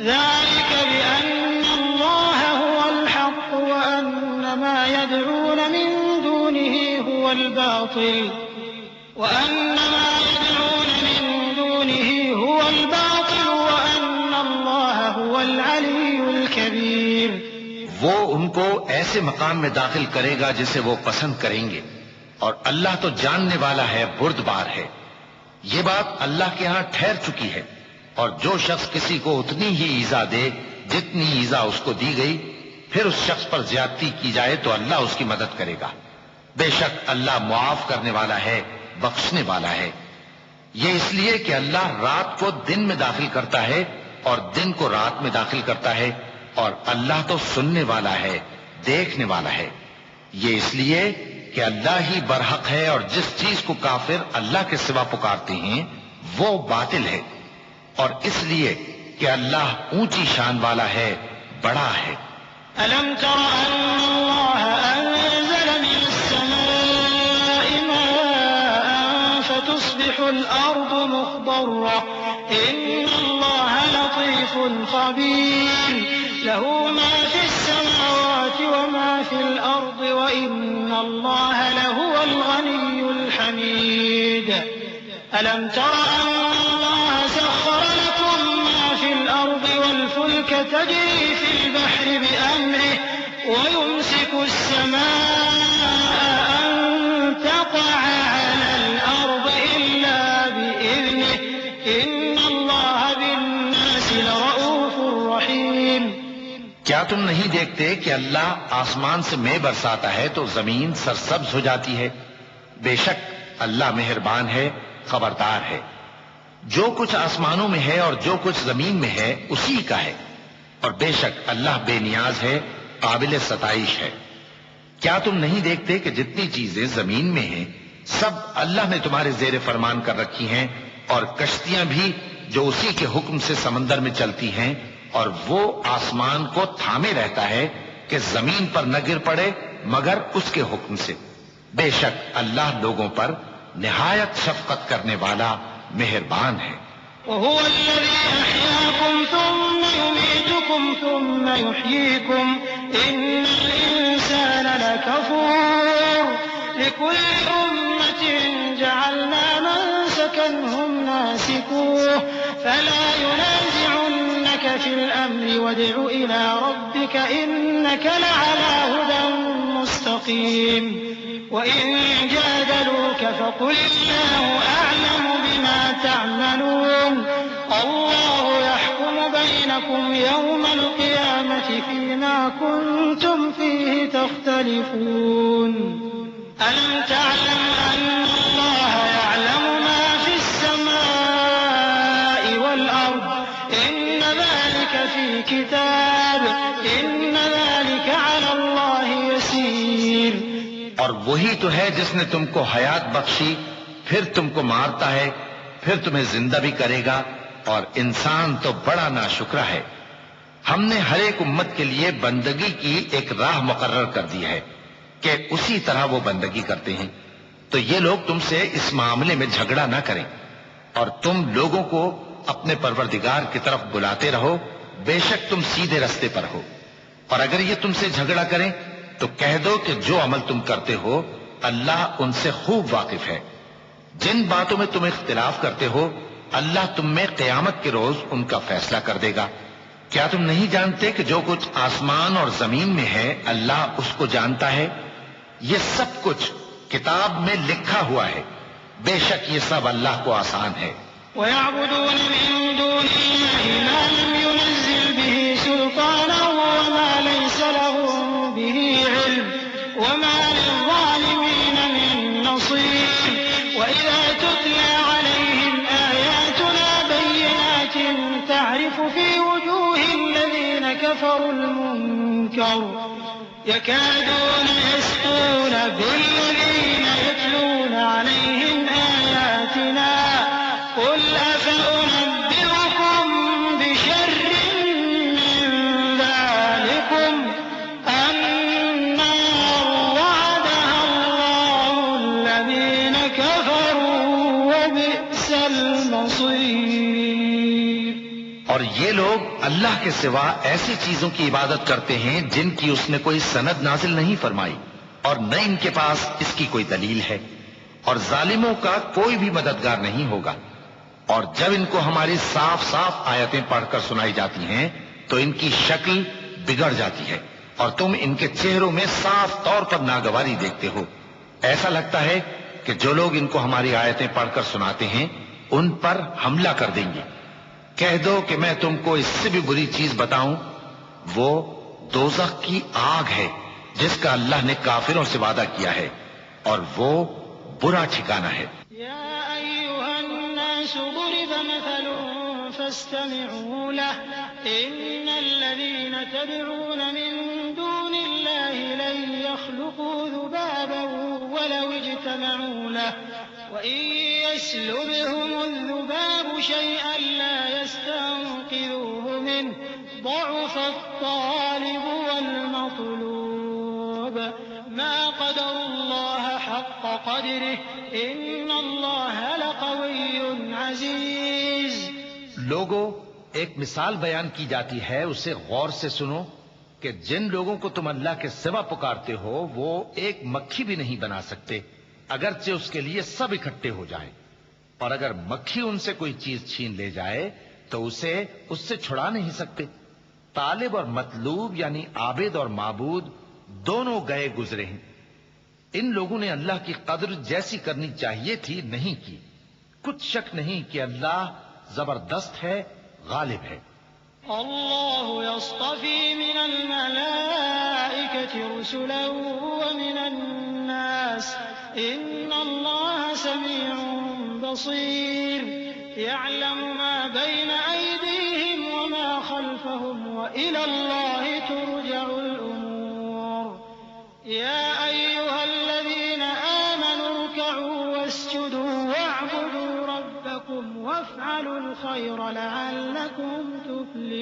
ذَلِكَ بِأَنَّ اللَّهَ هُوَ الْحَقُّ وَأَنَّ مَا يَدْعُونَ مِن دُونِهِ هُوَ الْبَاطِلُ وَأَنَّ اللَّهَ هُوَ الْعَلِيُّ الْكَبِيرُ. وہ ان کو ایسے مقام میں داخل کرے گا جسے وہ پسند کریں گے، اور اللہ تو جاننے والا ہے، بردبار ہے. یہ بات اللہ کے ہاں ٹھہر چکی ہے، اور جو شخص کسی کو اتنی ہی ایذا دے جتنی ایذا اس کو دی گئی پھر اس شخص پر زیادتی کی جائے تو اللہ اس کی مدد کرے گا. بے شک اللہ معاف کرنے والا ہے، بخشنے والا ہے. یہ اس لیے کہ اللہ رات کو دن میں داخل کرتا ہے اور دن کو رات میں داخل کرتا ہے، اور اللہ تو سننے والا ہے، دیکھنے والا ہے. یہ اس لیے کہ اللہ ہی برحق ہے، اور جس چیز کو کافر اللہ کے سوا پکارتے ہیں وہ باطل ہے، اور اس لیے کہ اللہ اونچی شان والا ہے، بڑا ہے. أَلَمْ تَرَ أَنَّ اللَّهَ أَنزَلَ مِنَ السَّمَاءِ مَاءً فَتُصْبِحُ الْأَرْضُ مُخْضَرَّةً إِنَّ اللَّهَ لَطِيفٌ خَبِيرٌ. لَهُ مَا فِي السَّمَاوَاتِ وَمَا فِي الْأَرْضِ وَإِنَّ اللَّهَ لَهُوَ الْغَنِيُّ الْحَمِيدُ. أَلَمْ تَرَ أَنَّ اللَّهَ سَخَّرَ لَكُم مَّا فِي الْأَرْضِ وَالْفُلْكَ تَجْرِي فِي الْبَحْرِ بِأَمْرِهِ کیا تم نہیں دیکھتے کہ اللہ آسمان سے مے برساتا ہے تو زمین سرسبز ہو جاتی ہے؟ بے شک اللہ مہربان ہے، خبردار ہے۔ جو کچھ آسمانوں میں ہے اور جو کچھ زمین میں ہے اسی کا ہے، اور بے شک اللہ بے نیاز ہے، قابل ستائش ہے۔ کیا تم نہیں دیکھتے کہ جتنی چیزیں زمین میں ہیں سب اللہ نے تمہارے زیر فرمان کر رکھی ہیں، اور کشتیاں بھی جو اسی کے حکم سے سمندر میں چلتی ہیں، اور وہ آسمان کو تھامے رہتا ہے کہ زمین پر نہ گر پڑے مگر اس کے حکم سے۔ بے شک اللہ لوگوں پر نہایت شفقت کرنے والا مہربان ہے۔ وهو الذي أحياكم ثم يميتكم ثم يحييكم إن الإنسان لكفور لكل أمة جعلنا منسكا هم ناسكوه فلا ينازعنك في الأمر وادع إلى ربك إنك لعلى هدى مستقيم وإن جادلوك فقل الله أعلم بما تعملون الله يحكم بينكم يوم القيامة فيما كنتم فيه تختلفون ألم تعلم أن الله يعلم ما في السماء والأرض إن ذلك في كتاب إن ذلك على الله يسير۔ اور وہی تو ہے جس نے تم کو حیات بخشی، پھر تم کو مارتا ہے، پھر تمہیں زندہ بھی کرے گا، اور انسان تو بڑا ناشکرا ہے۔ ہم نے ہر ایک امت کے لیے بندگی کی ایک راہ مقرر کر دی ہے کہ اسی طرح وہ بندگی کرتے ہیں، تو یہ لوگ تم سے اس معاملے میں جھگڑا نہ کریں، اور تم لوگوں کو اپنے پروردگار کی طرف بلاتے رہو، بے شک تم سیدھے رستے پر ہو۔ اور اگر یہ تم سے جھگڑا کریں تو کہہ دو کہ جو عمل تم کرتے ہو اللہ ان سے خوب واقف ہے۔ جن باتوں میں تم اختلاف کرتے ہو اللہ تم میں قیامت کے روز ان کا فیصلہ کر دے گا۔ کیا تم نہیں جانتے کہ جو کچھ آسمان اور زمین میں ہے اللہ اس کو جانتا ہے؟ یہ سب کچھ کتاب میں لکھا ہوا ہے، بے شک یہ سب اللہ کو آسان ہے۔ وَيَعْبُدُونَ مِن دُونِ اللَّهِ مَا لَمْ يُنَزِّلْ بِهِ سُلْطَانًا وَمَا لَيْسَ لَهُم بِهِ عِلْمٌ وَمَا لِلظَّالِمِينَ مِن نَّصِيرٍ وَإِذَا تُتْلَىٰ عَلَيْهِمْ آيَاتُنَا بَيِّنَاتٍ تَعْرِفُ فِي وُجُوهِ الَّذِينَ كَفَرُوا الْمُنكَرَ يَكَادُونَ يَسْطُونَ بِالَّذِينَ يَتْلُونَ عَلَيْهِمْ آيَاتِنَا قُلْ أَفَأُنَبِّئُكُم بِشَرٍّ مِّن ذَٰلِكُمْ النَّارُ وَعَدَهَا اللَّهُ الَّذِينَ كَفَرُوا وَبِئْسَ الْمَصِيرُ۔ اور یہ لوگ اللہ کے سوا ایسی چیزوں کی عبادت کرتے ہیں جن کی اس نے کوئی سند نازل نہیں فرمائی، اور نہ ان کے پاس اس کی کوئی دلیل ہے، اور ظالموں کا کوئی بھی مددگار نہیں ہوگا۔ اور جب ان کو ہماری صاف صاف آیتیں پڑھ کر سنائی جاتی ہیں تو ان کی شکل بگڑ جاتی ہے، اور تم ان کے چہروں میں صاف طور پر ناگواری دیکھتے ہو۔ ایسا لگتا ہے کہ جو لوگ ان کو ہماری آیتیں پڑھ کر سناتے ہیں ان پر حملہ کر دیں گے۔ کہہ دو کہ میں تم کو اس سے بھی بری چیز بتاؤں، وہ دوزخ کی آگ ہے جس کا اللہ نے کافروں سے وعدہ کیا ہے، اور وہ برا ٹھکانہ ہے۔ يا أيها الناس ضرب مثل فاستمعوا له إن الذين تدعون من دون الله لن يخلقوا ذبابا ولو اجتمعوا له وإن يسلبهم الذباب شيئا لا يستنقذوه منه ضعف الطالب والمطلوب ما قدر الله حق قدره إن الله لقوي عزيز۔ لوگوں، ایک مثال بیان کی جاتی ہے، اسے غور سے سنو کہ جن لوگوں کو تم اللہ کے سوا پکارتے ہو وہ ایک مکھی بھی نہیں بنا سکتے اگرچہ اس کے لیے سب اکٹھے ہو جائیں، اور اگر مکھی ان سے کوئی چیز چھین لے جائے تو اسے اس سے چھڑا نہیں سکتے۔ طالب اور مطلوب یعنی عابد اور معبود دونوں گئے گزرے ہیں۔ ان لوگوں نے اللہ کی قدر جیسی کرنی چاہیے تھی نہیں کی۔ کچھ شک نہیں کہ اللہ زبردست ہے، غالب ہے۔ الله يصطفي من الملائكة رسلا ومن الناس إن الله سميع بصير يعلم ما بين أيديهم وما خلفهم وإلى الله ترجع الأمور يا أيها الذين آمنوا اركعوا واسجدوا واعبدوا ربكم وافعلوا الخير لعلكم تفلحون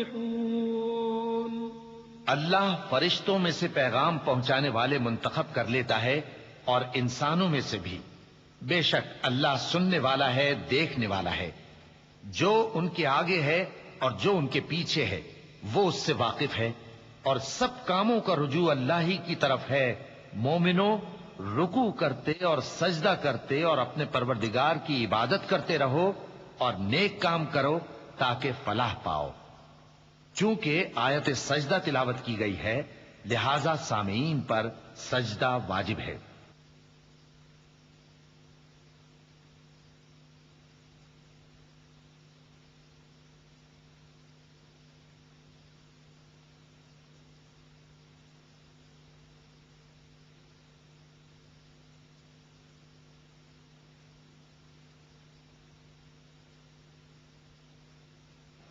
اللہ فرشتوں میں سے پیغام پہنچانے والے منتخب کر لیتا ہے اور انسانوں میں سے بھی. بے شک اللہ سننے والا ہے، دیکھنے والا ہے. جو ان کے آگے ہے اور جو ان کے پیچھے ہے وہ اس سے واقف ہے، اور سب کاموں کا رجوع اللہ ہی کی طرف ہے. مومنوں، رکوع کرتے اور سجدہ کرتے اور اپنے پروردگار کی عبادت کرتے رہو اور نیک کام کرو تاکہ فلاح پاؤ. چونکہ آیت سجدہ تلاوت کی گئی ہے لہذا سامعین پر سجدہ واجب ہے.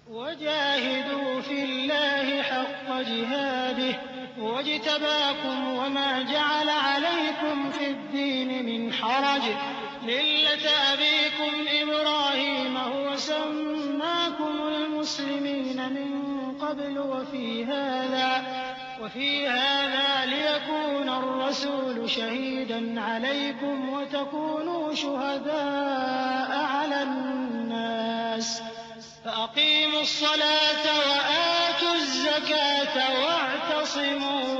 وجاهدوا في الله حق جهاده واجتباكم وما جعل عليكم في الدين من حرج ملة أبيكم إبراهيم هو سماكم المسلمين من قبل وفي هذا ليكون الرسول شهيدا عليكم وتكونوا شهداء على الناس فأقيموا الصلاة وآتوا الزكاة واعتصموا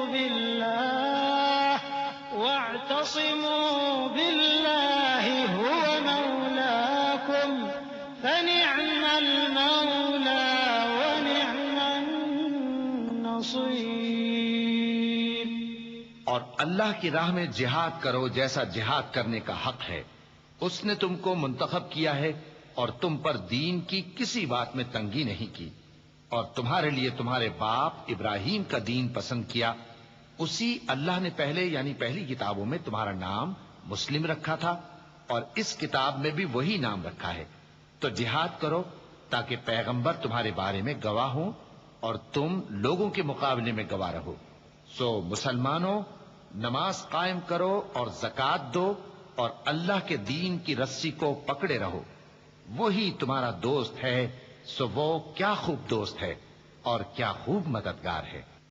بالله هو مولاكم فنعم المولى ونعم النصير. اور اللہ کی راہ میں جہاد کرو جیسا جہاد کرنے کا حق ہے. اس نے تم کو منتخب کیا ہے اور تم پر دین کی کسی بات میں تنگی نہیں کی، اور تمہارے لیے تمہارے باپ ابراہیم کا دین پسند کیا. اسی اللہ نے پہلے یعنی پہلی کتابوں میں تمہارا نام مسلم رکھا تھا اور اس کتاب میں بھی وہی نام رکھا ہے. تو جہاد کرو تاکہ پیغمبر تمہارے بارے میں گواہ ہوں اور تم لوگوں کے مقابلے میں گواہ رہو. سو مسلمانوں، نماز قائم کرو اور زکوٰۃ دو اور اللہ کے دین کی رسی کو پکڑے رہو. وہی تمہارا دوست ہے، سو وہ کیا خوب دوست ہے اور کیا خوب مددگار ہے.